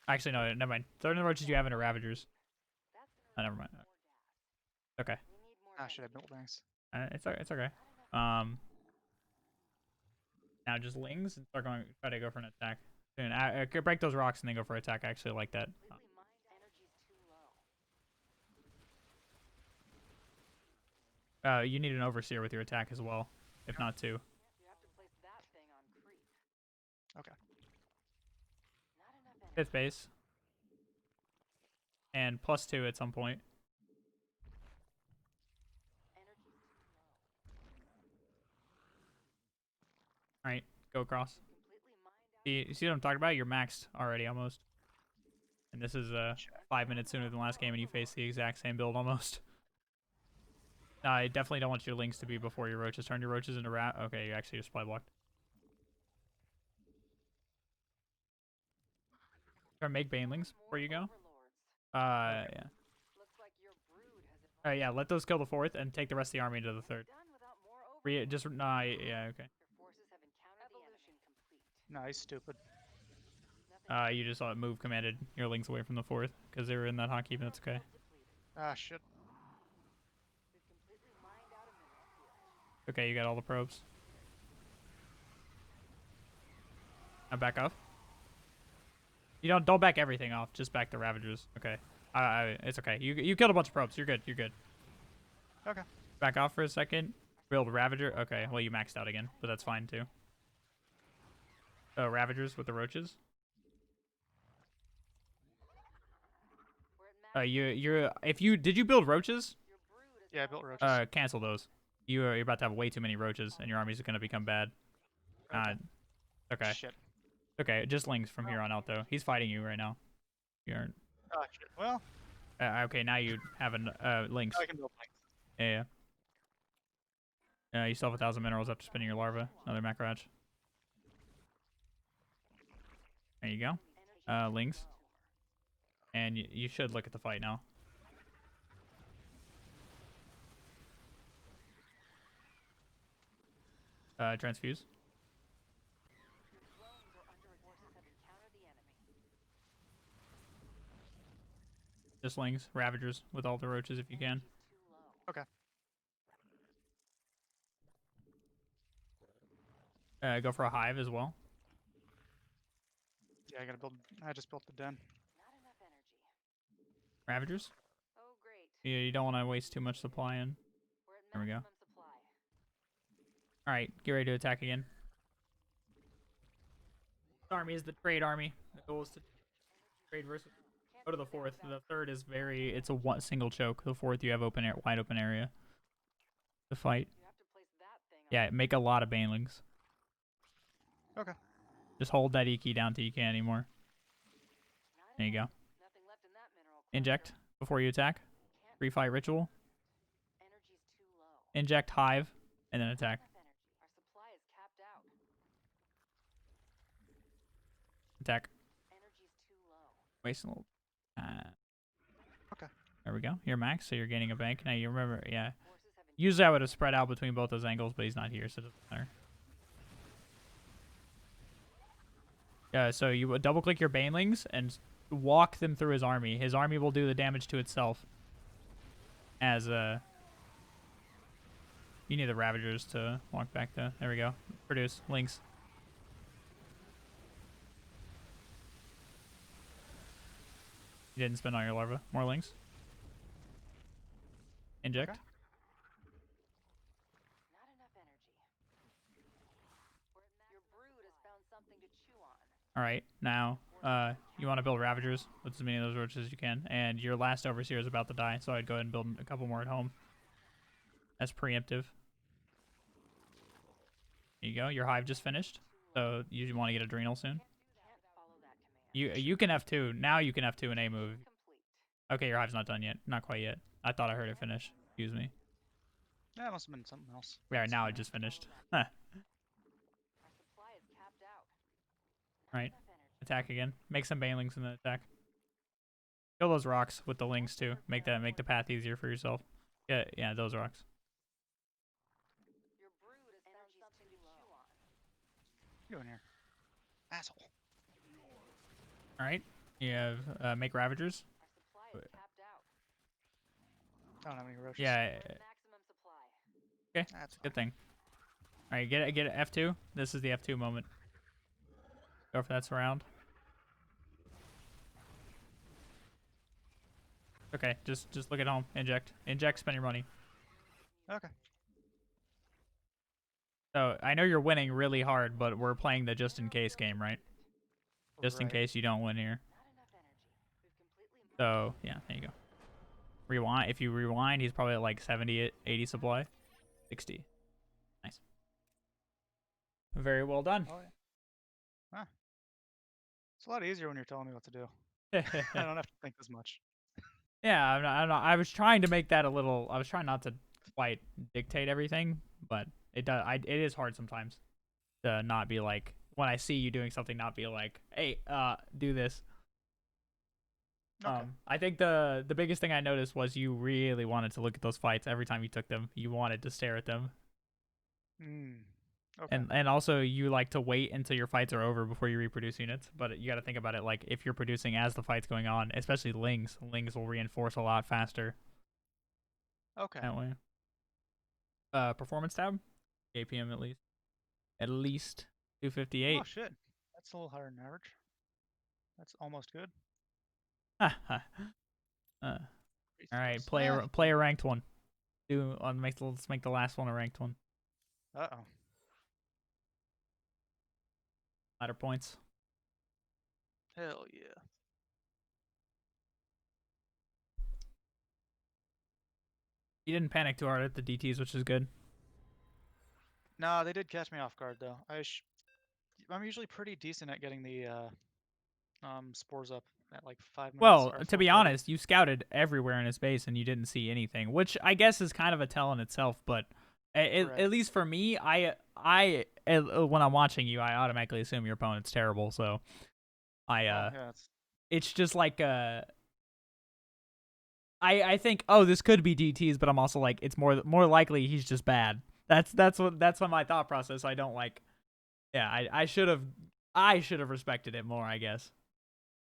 Actually, no, never mind. Throw in the roaches you have into Ravagers. Oh, never mind. Okay. Ah, should I build things? It's okay. Now just lings and try to go for an attack. Soon. Break those rocks and then go for attack. I actually like that. You need an overseer with your attack as well, if not 2. Okay. 5th base. And +2 at some point. Alright, go across. You see what I'm talking about? You're maxed already almost. And this is 5 minutes sooner than last game and you face the exact same build almost. I definitely don't want your lings to be before your roaches. Turn your roaches into rat. Okay, you actually just supply blocked. Try to make banelings before you go. Okay. Yeah. Yeah, let those kill the 4th and take the rest of the army to the 3rd. Nah, yeah, okay. No, he's stupid. You just move commanded your lings away from the 4th because they were in that hotkey, but that's okay. Ah, shit. Okay, you got all the probes. Now back off. You don't back everything off, just back the Ravagers. Okay. It's okay. You killed a bunch of probes. You're good. You're good. Okay. Back off for a second. Build Ravager. Okay, well you maxed out again, but that's fine too. Ravagers with the roaches. Did you build roaches? Yeah, I built roaches. Cancel those. You're about to have way too many roaches, and your army's gonna become bad. Okay. Shit. Okay, just lings from here on out though. He's fighting you right now. You aren't. Ah, shit. Well. Okay, now you have links. I can build lings. Yeah. You still have 1,000 minerals after spinning your larva. Another macro hatch. There you go. Links. And you should look at the fight now. Transfuse. Just lings, Ravagers with all the roaches if you can. Okay. Go for a hive as well. Yeah, I just built the den. Ravagers. Yeah, you don't want to waste too much supply in. There we go. All right, get ready to attack again. This army is the trade army. The goal is to trade versus. Go to the 4th. The 3rd is it's a single choke. The 4th you have wide open area to fight. Yeah, make a lot of banelings. Okay. Just hold that E key down till you can't anymore. There you go. Inject before you attack. Free fight ritual. Inject hive and then attack. Attack. Waste a little. Okay. There we go. You're max, so you're gaining a bank. Now you remember, yeah. Usually I would have spread out between both those angles, but he's not here, so it doesn't matter. Yeah, so you would double click your banelings and walk them through his army. His army will do the damage to itself. As you need the Ravagers to walk back to. There we go. Produce links. You didn't spend all your larva. More links. Inject. Okay. All right, now you want to build Ravagers with as many of those roaches as you can, and your last Overseer is about to die, so I'd go ahead and build a couple more at home. That's preemptive. There you go. Your hive just finished, so you want to get Adrenal soon. You can F2 now. You can F2 and A move. Okay, your hive's not done yet. Not quite yet. I thought I heard it finish. Excuse me. Yeah, it must have been something else. Yeah, now it just finished. Huh. Right. Attack again. Make some banelings in the attack. Kill those rocks with the lings too. Make the path easier for yourself. Yeah, those rocks. Go in here, asshole. All right. You have make Ravagers. I don't have any roaches. Yeah. Okay, That's good thing. All right, get it F2. This is the F2 moment. Go for that surround. Okay, just look at home. Inject, spend your money. Okay. So I know you're winning really hard, but we're playing the just in case game, right? Just in case you don't win here. So yeah, there you go. Rewind. If you rewind, he's probably at like 70, 80 supply. 60. Nice. Very well done. Oh, yeah. Huh. It's a lot easier when you're telling me what to do. I don't have to think as much. Yeah, I'm not, I was trying to make that a little. I was trying not to quite dictate everything, but it does. It is hard sometimes to not be like when I see you doing something, not be like, hey, do this. Okay. I think the biggest thing I noticed was you really wanted to look at those fights every time you took them. You wanted to stare at them. Hmm. Okay. And also you like to wait until your fights are over before you reproduce units. But you got to think about it like if you're producing as the fight's going on, especially lings will reinforce a lot faster Okay. that way. Performance tab, APM at least Oh 258. shit. That's a little higher than average. That's almost good. All Pretty right, close. Eh. play a ranked one. Let's make the last one a ranked one. Uh-oh. Ladder points. Hell yeah. You didn't panic too hard at the DTs, which is good. No, they did catch me off guard though. I'm usually pretty decent at getting the spores up at like 5 minutes Well, or to be 4:40. honest, you scouted everywhere in his base and you didn't see anything, which I guess is kind of a tell in itself. But Right. at least for me, when I'm watching you, I automatically assume your opponent's terrible. So Well, yeah, it's it's just like I think, oh, this could be DTs, but I'm also like, it's more likely he's just bad. That's what my thought process. I don't like. Yeah, I should have respected it more, I guess.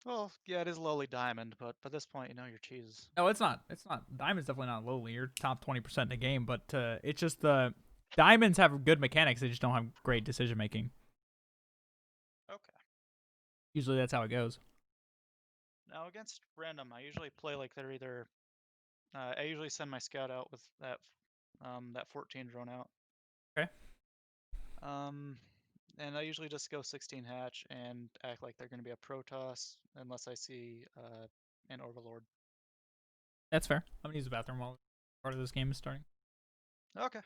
well, yeah, it is lowly diamond, but by this point, you know your cheese. No, it's not. It's not. Diamond's definitely not lowly. You're top 20% in the game, but it's just the diamonds have good mechanics. They just don't have great decision making. Okay. Usually, that's how it goes. Now against random, I usually play like they're either. I usually send my scout out with that 14 drone out. Okay, Um, and I usually just go 16 hatch and act like they're going to be a Protoss unless I see an Overlord. that's fair. I'm gonna use the bathroom while part of this game is starting. Okay.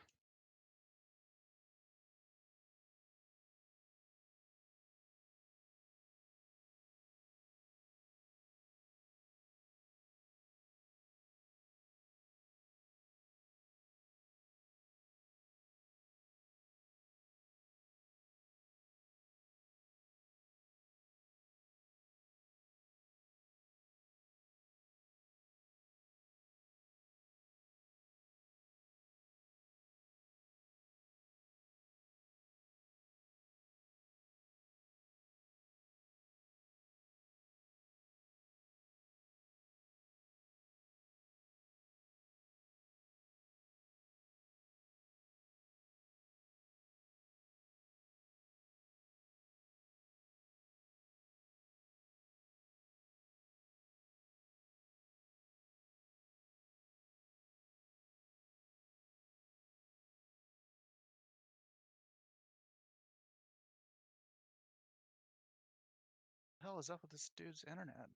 What the hell is up with this dude's internet?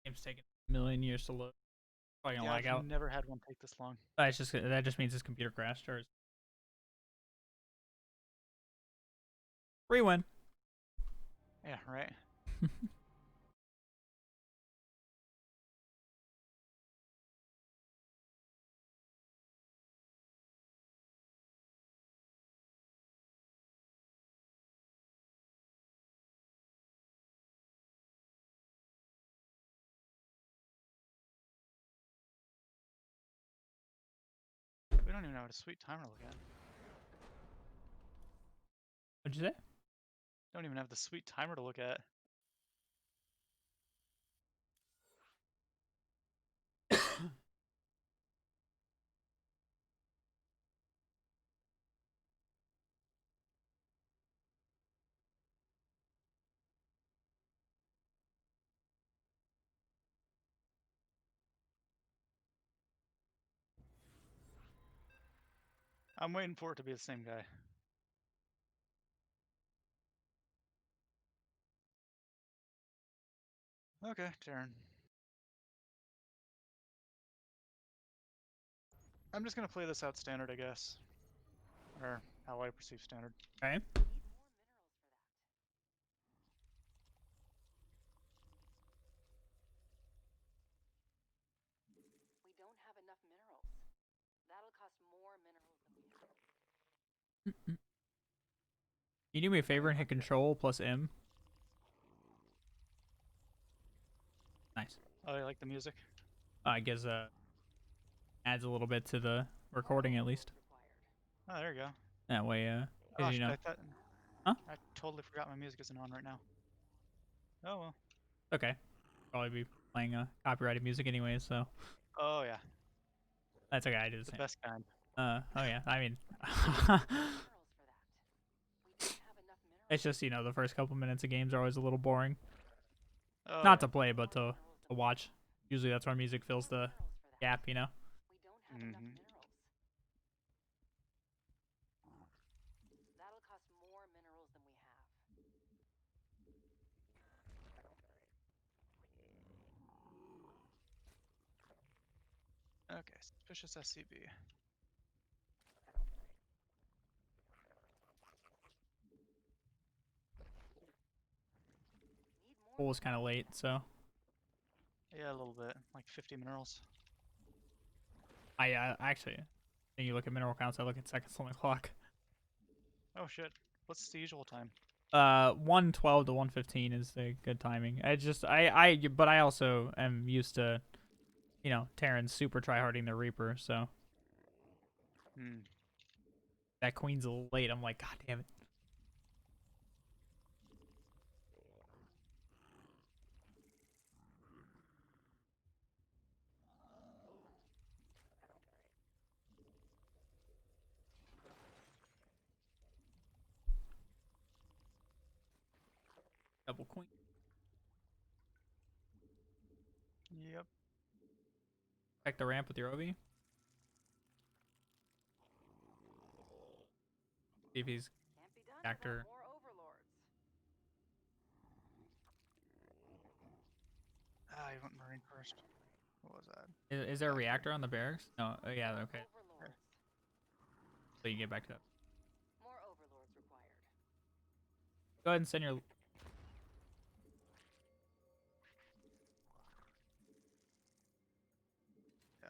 Game's taking a million years to load. Probably gonna Yeah, lag I've out. never had one take this long. That just means his computer crashed or free win. Yeah, right. We don't even have a sweet timer to look at. What'd you say? Don't even have the sweet timer to look at. I'm waiting for it to be the same guy. Okay, Darren. I'm just gonna play this out standard, I guess. Or how I perceive standard. Okay. Can you do me a favor and hit Control plus M? like the music. I guess adds a little bit to the recording at least. Oh, there you go. That way, Oh, 'cause, you know, I thought huh? I totally forgot my music isn't on right now. Oh well. Okay, probably be playing copyrighted music anyway, so Oh yeah, that's okay. I do the the same. best kind. Oh yeah. I mean, it's just the first couple minutes of games are always a little boring. Oh Not yeah. to play, but to watch. Usually that's where music fills the gap, you know. Mm-hmm. Okay, suspicious SCB. Pool was kind of late, so Yeah, a little bit, like 50 minerals. I actually, when you look at mineral counts, I look at seconds on the clock. Oh shit. What's the usual time? 112 to 115 is the good timing. But I also am used to, Terrans super tryharding the Reaper, so Hmm. that Queen's a little late. I'm like, God damn it. Double Queen. Yep. Check the ramp with your OV. See if he's actor. Ah, you went Marine first. What was that? Is there a reactor on the barracks? No. Oh, yeah, okay. Okay. So you can get back to that. Go ahead and send your. Yeah.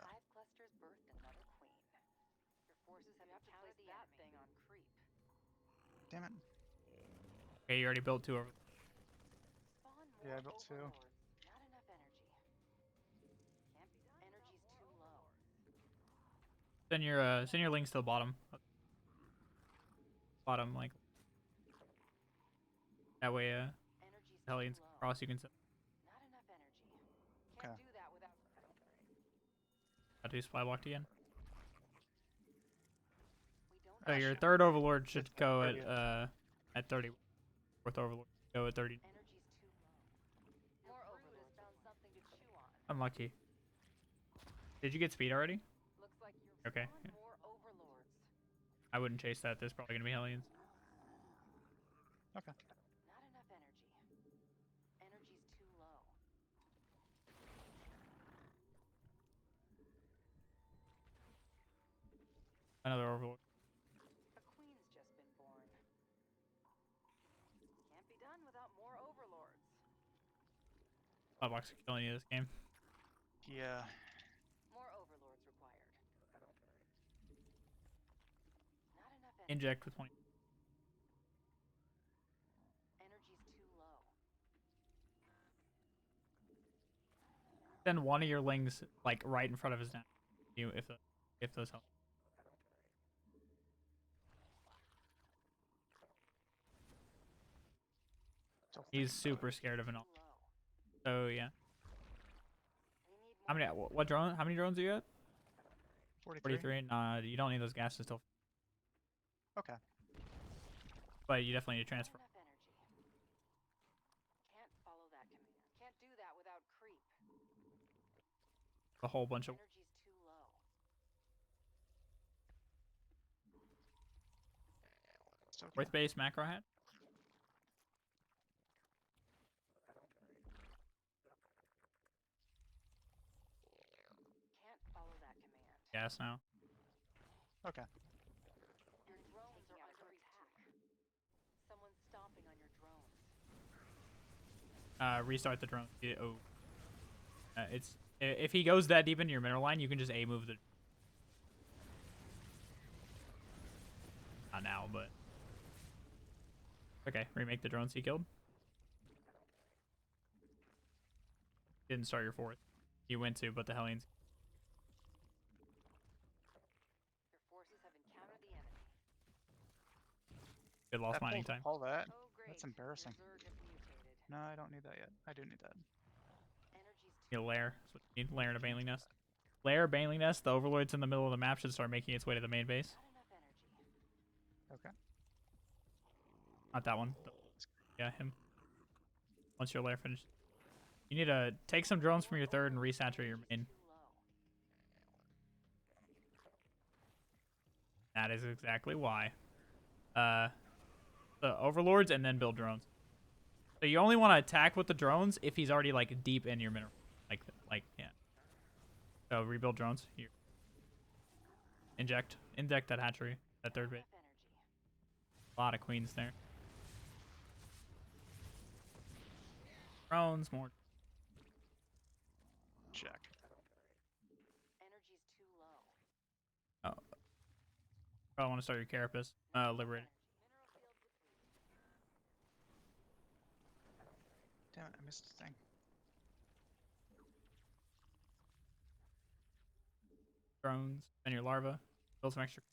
Damn it. Okay, you already built 2 over. Yeah, I built 2. Send your links to the bottom. Bottom, like that way. Hellions cross. You can send. Okay. How do you supply blocked again? So Ah, your shit. third overlord should It's go 30. at 30. Fourth overlord go at 30. Unlucky. Did you get speed already? Okay. Yeah. I wouldn't chase that. There's probably gonna be Hellions. Okay. Another overlord. Five blocks are killing you this game. Yeah. Inject with 20. Send one of your lings like right in front of his neck. You if those help. Still He's thinking about super scared of an ult. So yeah. How many? What drone? How many drones do you got? 43. 43. Nah, you don't need those gases still. Okay. But you definitely need to transfer a whole bunch of. Still Earth base macro hat. Gas now. Okay. Restart the drone. Oh, it's if he goes that deep into your mineral line, you can just a move the. Not now, but okay. Remake the drones he killed. Didn't start your fourth. You went to, but the Hellions. Your forces have encountered the enemy. Good lost mining pulled time. all that. Oh, great. That's embarrassing. Your Zerg has mutated. No, I don't need that yet. I do need that. Energy's You too lair. That's what you need. Lair and a Baneling Nest. That. Lair, Baneling Nest. The Overlord's in the middle of the map should start making its way to the main base. not enough energy. Okay. Not that one. Yeah, him. Once your lair finished. You need to take some drones from your third and resaturate your main. Too low. That is exactly why. The Overlords and then build drones. So you only want to attack with the drones if he's already like deep in your mineral. Like yeah. So rebuild drones. Here. Inject that hatchery. That third base. Enough energy. A lot of queens there. Drones, more. Check. Energy's too low. Oh. Probably want to start your carapace. Liberate. Mineral field depleted. Damn it, I missed the thing. Drones. Then your larva. Build some extra.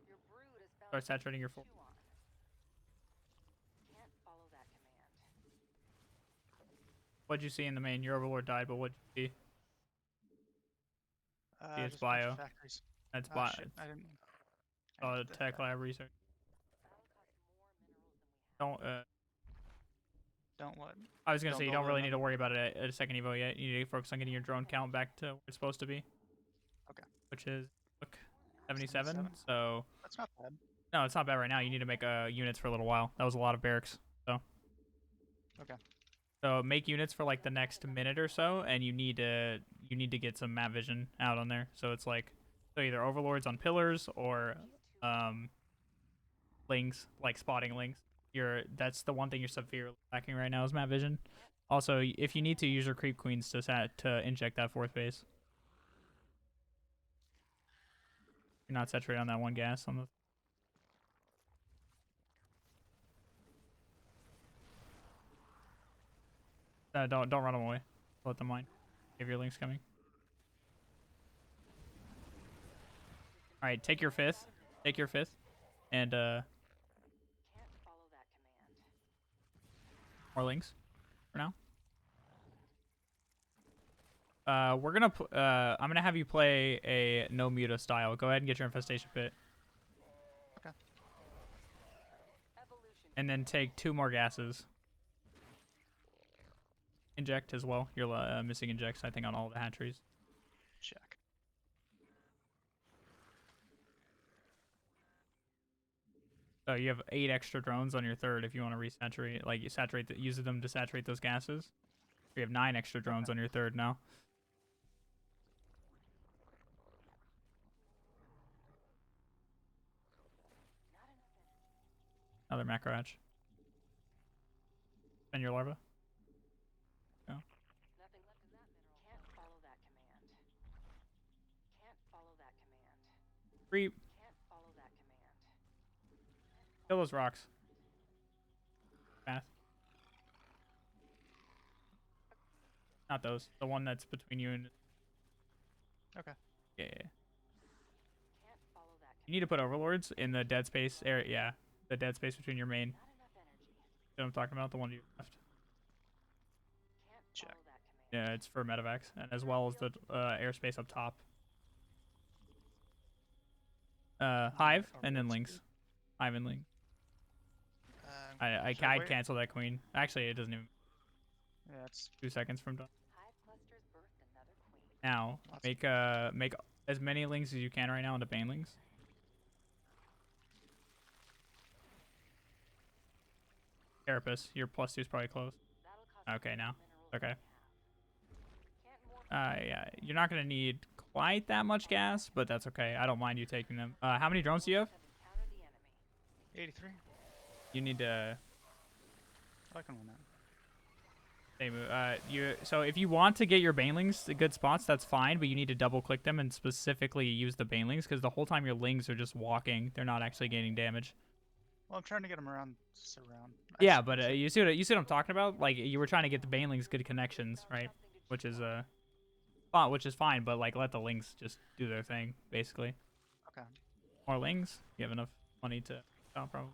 Your brood is Start saturating your full. chew on. Can't follow that command. What'd you see in the main? Your Overlord died, but what'd you see? See, it's Just a bunch of bio. Factories. That's Oh, bio. shit, I didn't. Tech lab research. That'll cost more minerals than we have. Don't. Don't what? I was gonna Don't say you build don't really need another- to worry about it at a second evo yet. You need to focus on getting your drone count back to where it's supposed to be. Okay. Which is look 77. 77. So That's not bad. no, it's not bad right now. You need to make units for a little while. That was a lot of barracks. So. Okay. So make units for like the next minute or so, and you need to get some map vision out on there. So it's like either overlords on pillars or lings, like spotting lings. That's the one thing you're severely lacking right now is map vision. Also, if you need to, use your creep queens to inject that fourth base. You're not saturated on that one gas on the. Don't run them away. Let them mine. If your link's coming. All right, take your fifth. Take your fifth, and Can't follow that command. more links for now. I'm gonna have you play a no muta style. Go ahead and get your infestation pit, Evolution. and then take 2 more gases. Inject as well. You're missing injects, I think, on all the hatcheries. Check. So you have 8 extra drones on your third if you want to resaturate. Like you use them to saturate those gases. You have 9 extra drones on your third now. Not enough energy. Another macro hatch. And your larva. Nothing left in that mineral. Can't follow that command. Can't follow that command. Creep. Can't follow that command. Kill those rocks. Path. Not those. The one that's between you and. Okay. Yeah. Can't follow that You need to put overlords in the dead space area. Yeah, the dead space between your main. Not enough energy. You know what I'm talking about? The one you left. Can't Check. follow that command. Yeah, it's for medevacs, and as well as the airspace up top. Hive and then links. Hive and link. I'd wait? cancel that queen. Actually, it doesn't even. Yeah, it's 2 seconds from done. Hive clusters birthed another queen. Now Lots make as many links as you can right now into banelings. Carapace, your +2 is probably close. That'll cost Okay, more now. minerals Okay. than we have. Can't more Yeah, you're not gonna need quite that much gas, but that's okay. I don't mind you taking them. How many drones do you have? have encountered the enemy. 83. You need to. I can win that. So if you want to get your banelings to good spots, that's fine, but you need to double click them and specifically use the banelings because the whole time your lings are just walking, they're not actually gaining damage. Well, I'm trying to get him around surround. Yeah, but you see what I'm talking about? Like you were trying to get the banelings good connections, right? Which is fine, but like let the lings just do their thing, basically. Okay. More lings? You have enough money to no problem.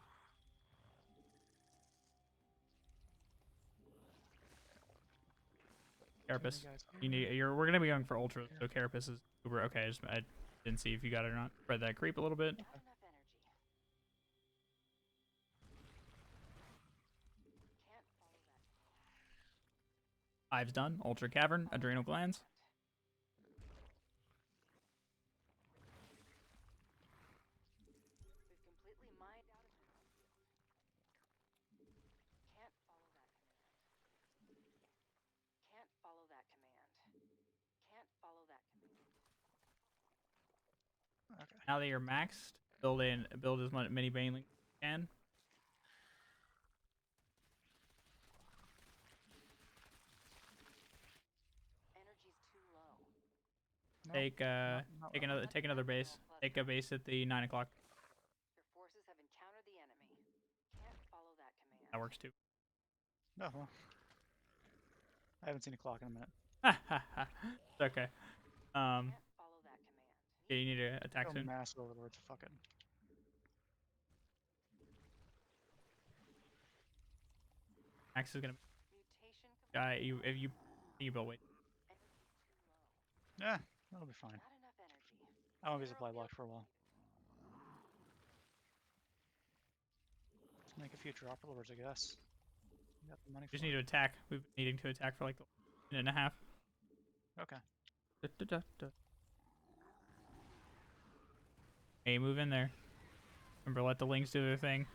Carapace. We're gonna be going for ultra, so Carapace is super okay. I didn't see if you got it or not. Spread that creep a little bit. Not enough energy. Can't follow that. Hive's done. Ultra cavern, adrenal glands. We've completely mined out a mineral field. Can't follow that command. Can't follow that command. Can't follow that command. Okay. Now that you're maxed, build as many banelings as you can. Energy's too low. No, Take not take really. another base. Take a base at the 9 o'clock. Your forces have encountered the enemy. Can't follow that command. That works too. No, well, I haven't seen a clock in a minute. It's okay. Can't follow that command. Yeah, you need to attack Go soon. mass overlords. Fuck it. Max is gonna Mutation guy you build wait. Energy's too low. Yeah, that'll be fine. Not enough energy. I won't be supply blocked for a while. Let's make a few drop lords, I guess. You got the money Just for need to attack. We've been needing to attack for like a minute and a half. it. Okay. Hey, move in there. Remember, let the lings do their thing.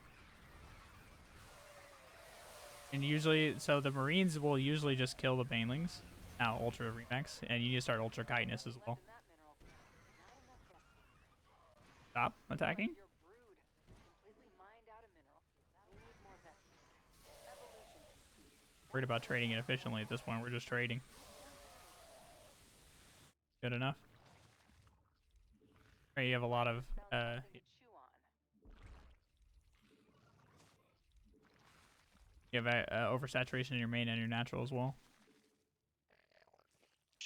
And usually, so the Marines will usually just kill the banelings. Now, Ultra Remax. And you need to start Ultra Chitinous as well. Left in that mineral field. Not enough destiny. Stop attacking. Your brood completely mined out a mineral field. We need more vessels. Evolution complete. Worried about trading it efficiently at this point. We're just trading. Good enough. Right, you have a lot of Found something to chew on. you have oversaturation in your main and your natural as well.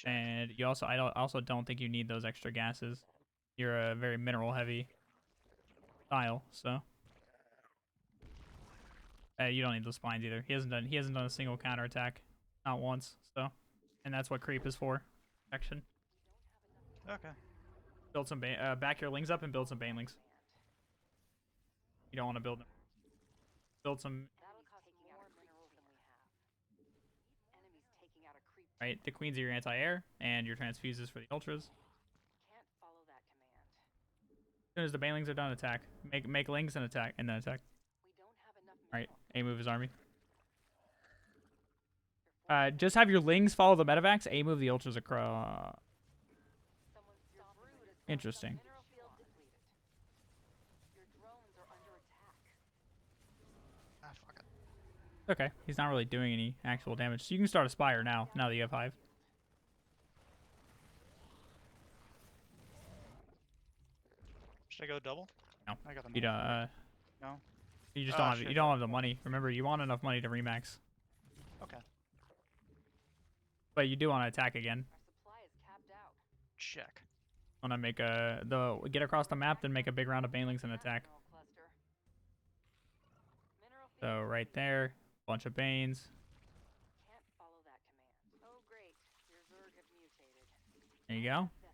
And you also I also don't think you need those extra gases. You're a very mineral heavy style, so you don't need those spines either. He hasn't done a single counterattack, not once. So, and that's what creep is for, protection. Okay. Build some back your lings up and build some banelings. You don't want to build them. Build some. That'll cost more minerals than we have. Enemies taking out a creep. Right, the queens are your anti-air and your transfuses for the ultras. Can't follow that command. As soon as the banelings are done, attack. Make lings and attack, and then attack. We don't have enough Right, minerals. A move his army. Your forces Just have your lings follow the medevacs. A move the ultras across. Someone stop the brood. Interesting. Mineral field depleted. Your drones are under attack. Ah, fuck it. Okay, he's not really doing any actual damage. So you can start a Spire now that you have Hive. Should I go double? No. I got the You money. don't. No. You just Ah, don't have. shit, You don't yeah. have the money. Remember, you want enough money to remax, Okay. but you do want to attack again. Our supply is capped out. Check. Want to make get across the map, then make a big round of banelings and attack. Mineral cluster. Mineral field So right there, bunch of banes. can't follow that command. Oh great, your Zerg have mutated. There you go. Vespine.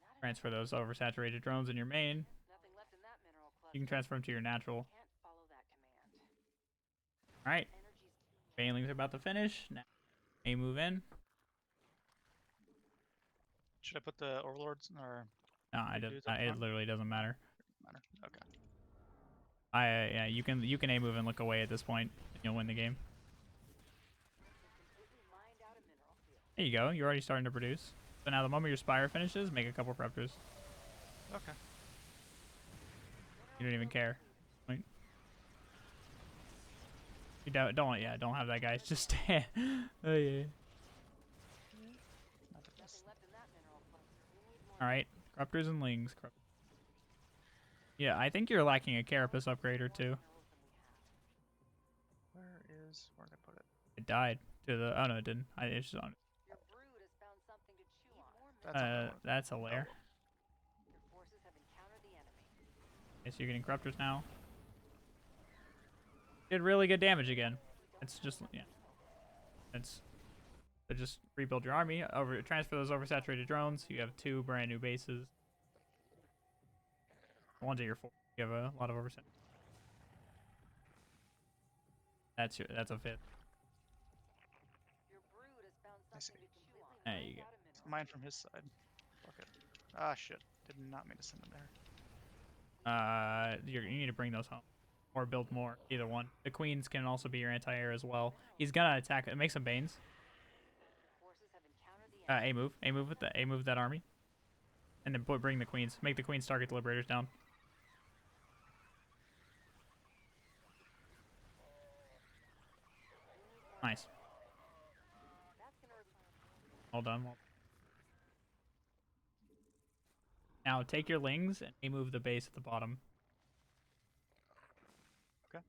Not enough Transfer those oversaturated drones in your main. Nothing left in that mineral cluster. You can transfer them to your natural. Can't follow that command. All right, Energy's banelings are about to finish. Now, A move in. Should I put the overlords or No, dudes up it front? literally doesn't matter. matter? Okay. Yeah, you can A move and look away at this point, and you'll win the game. completely mined out a mineral field. There you go. You're already starting to produce. So now the moment your Spire finishes, make a couple Raptors. Okay. You don't even care. Right? You don't have that guy. Just stand. Oh yeah. Not the best. Nothing left in that mineral cluster. We need more. All right, Corruptors and Lings. Yeah, I think you're lacking a carapace upgrade or two. Where did I put it? It died to the. Oh no, it didn't. It's just on. Your brood has found something to chew on. That's not what I wanted. That's a lair. Your forces have encountered the enemy. Okay, so you're getting corruptors now. Did really good damage again. It's just yeah. It's so just rebuild your army. Transfer those oversaturated drones. You have 2 brand new bases. One's at your 4. You have a lot of oversat. That's a 5th. Your brood has found I see. something to chew on. There you go. Mine from his side. Fuck it. Ah, shit. Did not mean to send him there. You need to bring those home. Or build more. Either one. The queens can also be your anti-air as well. He's gonna attack. Make some banes. Forces have encountered the enemy. A move. A move with the A move that army. And then bring the queens. Make the queens target the liberators down. Nice. That's gonna require Well done. Now take your lings and A move the base at the bottom. Okay.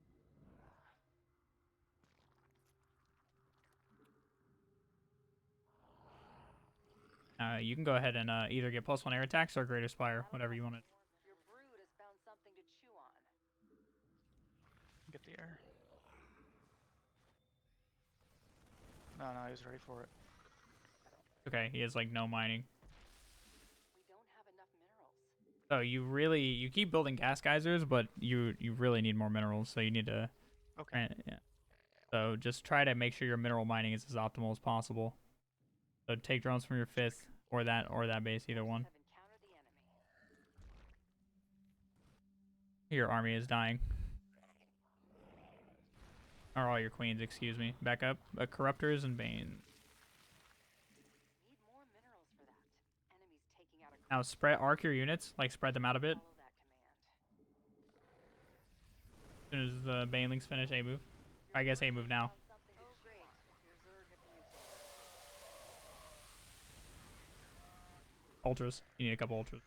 You can go ahead and either get +1 air attacks or greater spire, whatever you want to. Your brood has found something to chew on. Get the air. No, he was ready for it. Okay, he has like no mining. We don't have enough minerals. So you keep building gas geysers, but you really need more minerals. So you need to. Okay. Yeah. So just try to make sure your mineral mining is as optimal as possible. So take drones from your 5th or that base, either one. Have encountered the enemy. Your army is dying. Or all your queens, excuse me. Back up. Corruptors and Bane. Need more minerals for that. Enemies taking out a Now spread arc your units, like spread them out a bit. follow that command. As soon as the banelings finish, A move. I guess A move now. Something to great. Your Zerg have used Ultras. You need a couple ultras.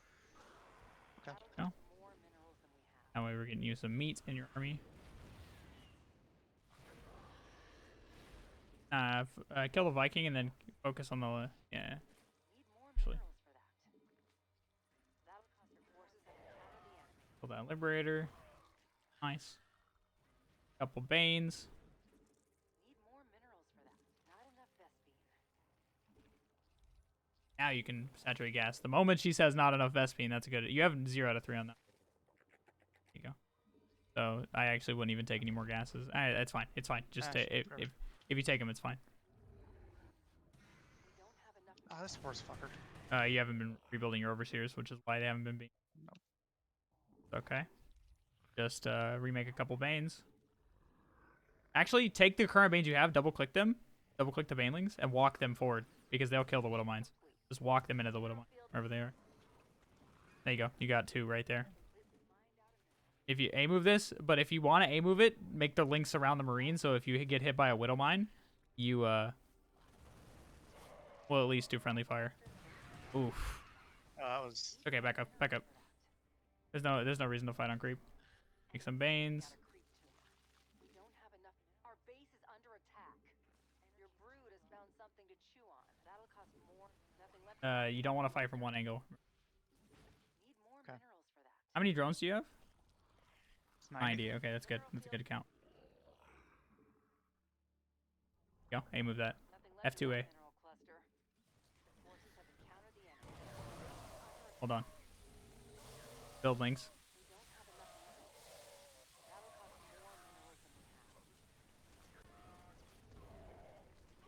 Okay. No. more minerals than we have. That way we're getting you some meat in your army. Kill the Viking and then focus on the yeah. Need more Actually. minerals for that. That'll cost your forces have encountered the enemy. Kill that liberator. Nice. Couple banes. Need more minerals for that. Not enough Vespine. Now you can saturate gas. The moment she says not enough Vespine, that's good. You have 0 out of 3 on that. There you go. So I actually wouldn't even take any more gases. That's fine. It's fine. Just if you take them, it's fine. We don't have enough. Ah, this force fucker. You haven't been rebuilding your overseers, which is why they haven't been being. Nope. Okay. Just remake a couple banes. Actually, take the current banes you have, double click them, double click the banelings, and walk them forward because they'll kill the widow mines. Just walk them into the widow mine, wherever they are. There you go. You got 2 right there. If you A move this, but if you want to A move it, make the links around the marine. So if you get hit by a widow mine, you will at least do friendly fire. Oof. That was. Okay, back up, back up. There's no reason to fight on creep. Make some banes. Gotta creep to it. We don't have enough. Our base is under attack. Your brood has found something to chew on. That'll cost more. Nothing left. You don't want to fight from one angle. Need more Okay. minerals for that. How many drones do you have? It's 90. 90. Okay, that's good. That's a good count. Go. A move that. Nothing left in F2A. that mineral cluster. Your forces have encountered the enemy. Hold on. Build links. We don't have enough minerals. That'll cost more minerals than we have.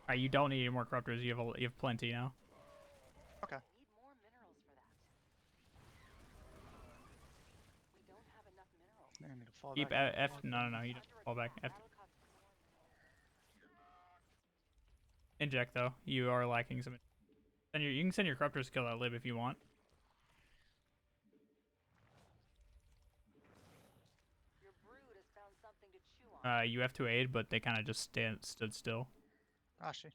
Alright, you don't need any more corruptors. You have plenty now. Okay. Need more minerals for that. We don't have enough minerals. I need to fall Keep back. F. No. You just fall back. F. That'll cost more minerals. Inject though. You are lacking some. You can send your corruptors to kill that lib if you want. Your brood has found something to chew on. You have to aid, but they kind of just stood still. Ah, she.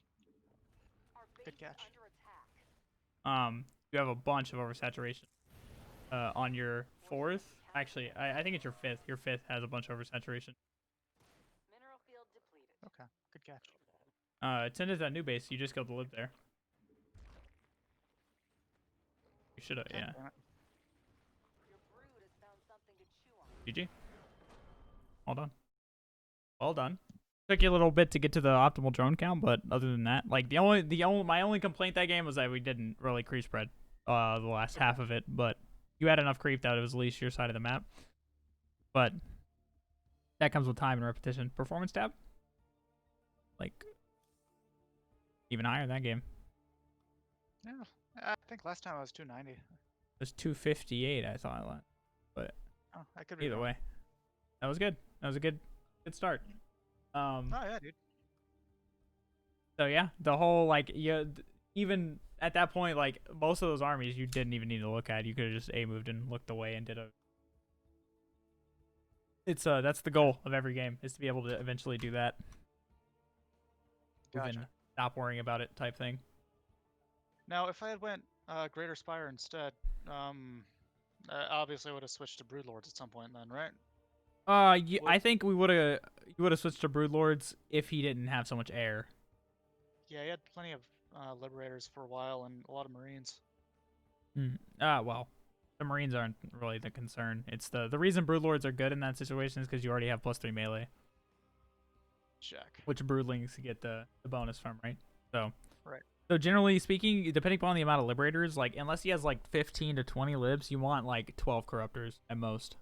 Our base Good is catch. under attack. You have a bunch of oversaturation on your fourth. Actually, I think it's your fifth. Your fifth has a bunch of oversaturation. Mineral field depleted. Okay, good catch. It's into that new base. You just killed the lib there. You should have, God yeah. damn it. Your brood has found something to chew on. GG. Well done. Well done. Took you a little bit to get to the optimal drone count, but other than that, like my only complaint that game was that we didn't really creep spread the last half of it, but you had enough creep that it was at least your side of the map. But that comes with time and repetition. Performance tab? Like even higher in that game. Yeah, I think last time I was 290. It was 258, I thought. But Oh, I could be either wrong. way. That was good. That was a good start. Oh yeah, dude. So yeah, the whole like even at that point, like most of those armies you didn't even need to look at. You could have just moved and looked away and did a. It's that's the goal of every game, is to be able to eventually do that. Move in, Gotcha. stop worrying about it type thing. Now, if I had went Greater Spire instead, obviously I would have switched to Broodlords at some point then, right? I think you would have switched to Broodlords if he didn't have so much air. Yeah, he had plenty of Liberators for a while and a lot of Marines. Well, the Marines aren't really the concern. It's the reason Broodlords are good in that situation is because you already have +3 melee, Check. which Broodlings get the bonus from, right? So. Right. So generally speaking, depending upon the amount of Liberators, like unless he has like 15 to 20 libs, you want like 12 Corruptors at most.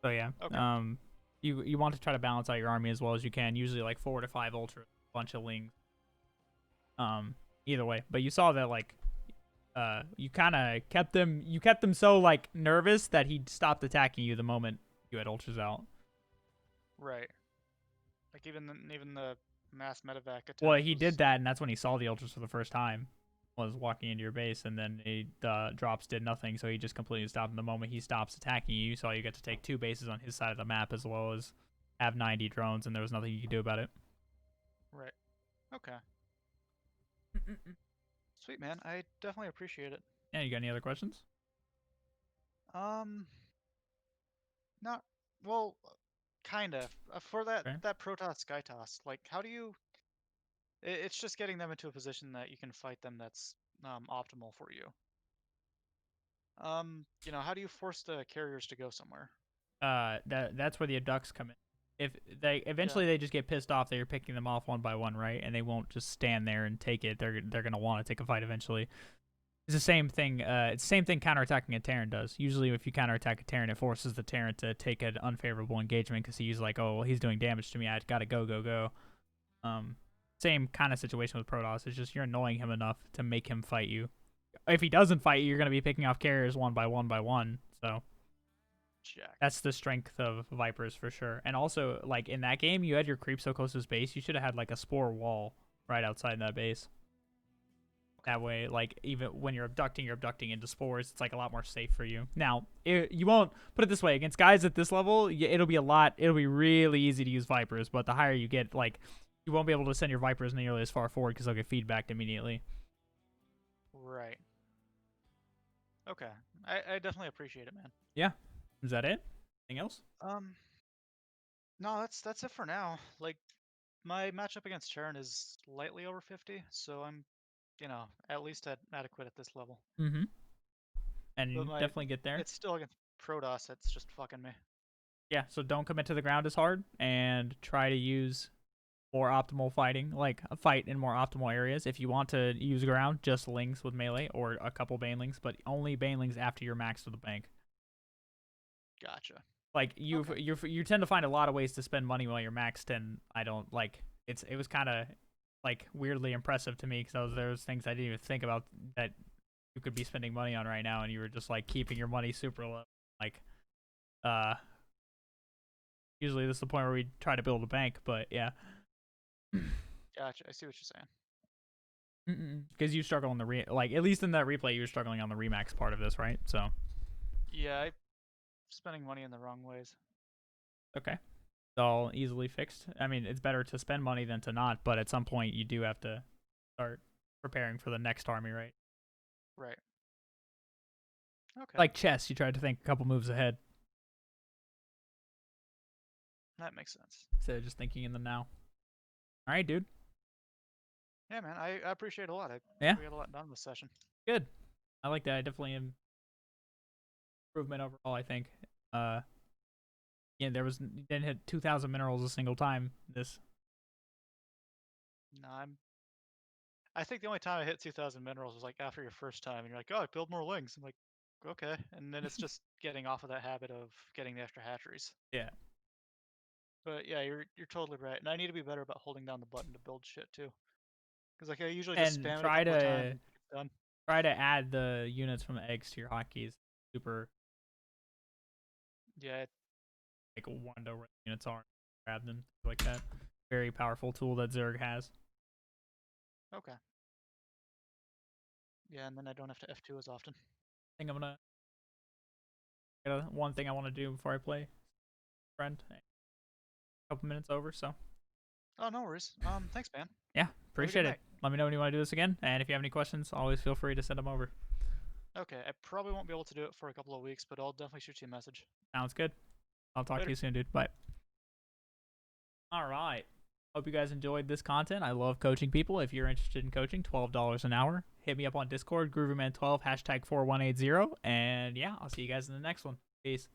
So yeah, Okay. you want to try to balance out your army as well as you can. Usually like 4 to 5 Ultra, a bunch of Lings. Either way, but you saw that like, you kind of kept them so like nervous that he stopped attacking you the moment you had Ultras out. Right. Like even the mass medevac attempt. Well, he was... did that, and that's when he saw the Ultras for the first time. Was walking into your base, and then the drops did nothing, so he just completely stopped. And the moment he stops attacking you, you saw you get to take 2 bases on his side of the map as well as have 90 drones, and there was nothing you could do about it. Right. Okay. Sweet, man. I definitely appreciate it. Yeah, you got any other questions? Not well, kind of. For that Okay. that Protoss SKYTOSS, like how do you? It's just getting them into a position that you can fight them that's optimal for you. How do you force the carriers to go somewhere? That's where the abducts come in. If they eventually they just get pissed off that you're picking them off one by one, right? And they won't just stand there and take it. They're gonna want to take a fight eventually. It's the same thing. It's the same thing counterattacking a Terran does. Usually, if you counterattack a Terran, it forces the Terran to take an unfavorable engagement because he's like, oh, well, he's doing damage to me. I gotta go. Same kind of situation with Protoss. It's just you're annoying him enough to make him fight you. If he doesn't fight you, you're gonna be picking off carriers one by one. So Check. that's the strength of Vipers for sure. And also, like in that game, you had your creep so close to his base. You should have had like a spore wall right outside that base. That way, like, even when you're abducting into spores. It's like a lot more safe for you. Now, you won't put it this way, against guys at this level, it'll be really easy to use Vipers. But the higher you get, like, you won't be able to send your Vipers nearly as far forward because they'll get feedbacked immediately. Right. Okay. I definitely appreciate it, man. Yeah. Is that it? Anything else? No, that's it for now. Like, my matchup against Charon is slightly over 50, so I'm, at least adequate at this level. Mm-hmm. And you But definitely get there. it's still against Protoss. It's just fucking me. Yeah, so don't commit to the ground as hard and try to use more optimal fighting, like a fight in more optimal areas. If you want to use ground, just Lings with melee or a couple Banelings, but only Banelings after you're maxed with the bank. Gotcha. Like you tend to find a lot of ways to spend money while you're maxed, and I don't like it was kind of like weirdly impressive to me because there was things I didn't even think about that you could be spending money on right now, and you were just like keeping your money super low. Like usually this is the point where we try to build a bank, but yeah. Gotcha. I see what you're saying. Because you struggle on the like at least in that replay you were struggling on the remax part of this, right? So Yeah, I'm spending money in the wrong ways. okay, it's all easily fixed. I mean, it's better to spend money than to not, but at some point you do have to start preparing for the next army, right? Right. Okay. Like chess, you try to think a couple moves ahead That makes sense. instead of just thinking in the now. All right, dude. Yeah, man. I appreciate it a lot. Yeah. We got a lot done this session. Good. I like that. I definitely am improvement overall. I think. Yeah, you didn't hit 2,000 minerals a single time. No, I think the only time I hit 2,000 minerals was like after your first time, and you're like, "Oh, I build more lings." I'm like, "Okay," and then it's just getting off of that habit of getting the extra hatcheries. Yeah. But yeah, you're totally right, and I need to be better about holding down the button to build shit too. Because like I usually just And spam it a couple of times and it's done. try to add the units from eggs to your hotkeys. Super Yeah, like one to where the units are. Grab them like that. Very powerful tool that Zerg has. okay. Yeah, and then I don't have to F2 as often. I think I'm gonna. One thing I want to do before I play, friend. A couple minutes over, so Oh, no worries. Thanks, man. yeah, appreciate it. night. Let me know when you want to do this again, and if you have any questions, always feel free to send them over. Okay, I probably won't be able to do it for a couple of weeks, but I'll definitely shoot you a message. Sounds good. I'll talk to Later. you soon, dude. Bye. All right. Hope you guys enjoyed this content. I love coaching people. If you're interested in coaching, $12 an hour. Hit me up on Discord, GroovyMan12, #4180. And yeah, I'll see you guys in the next one. Peace.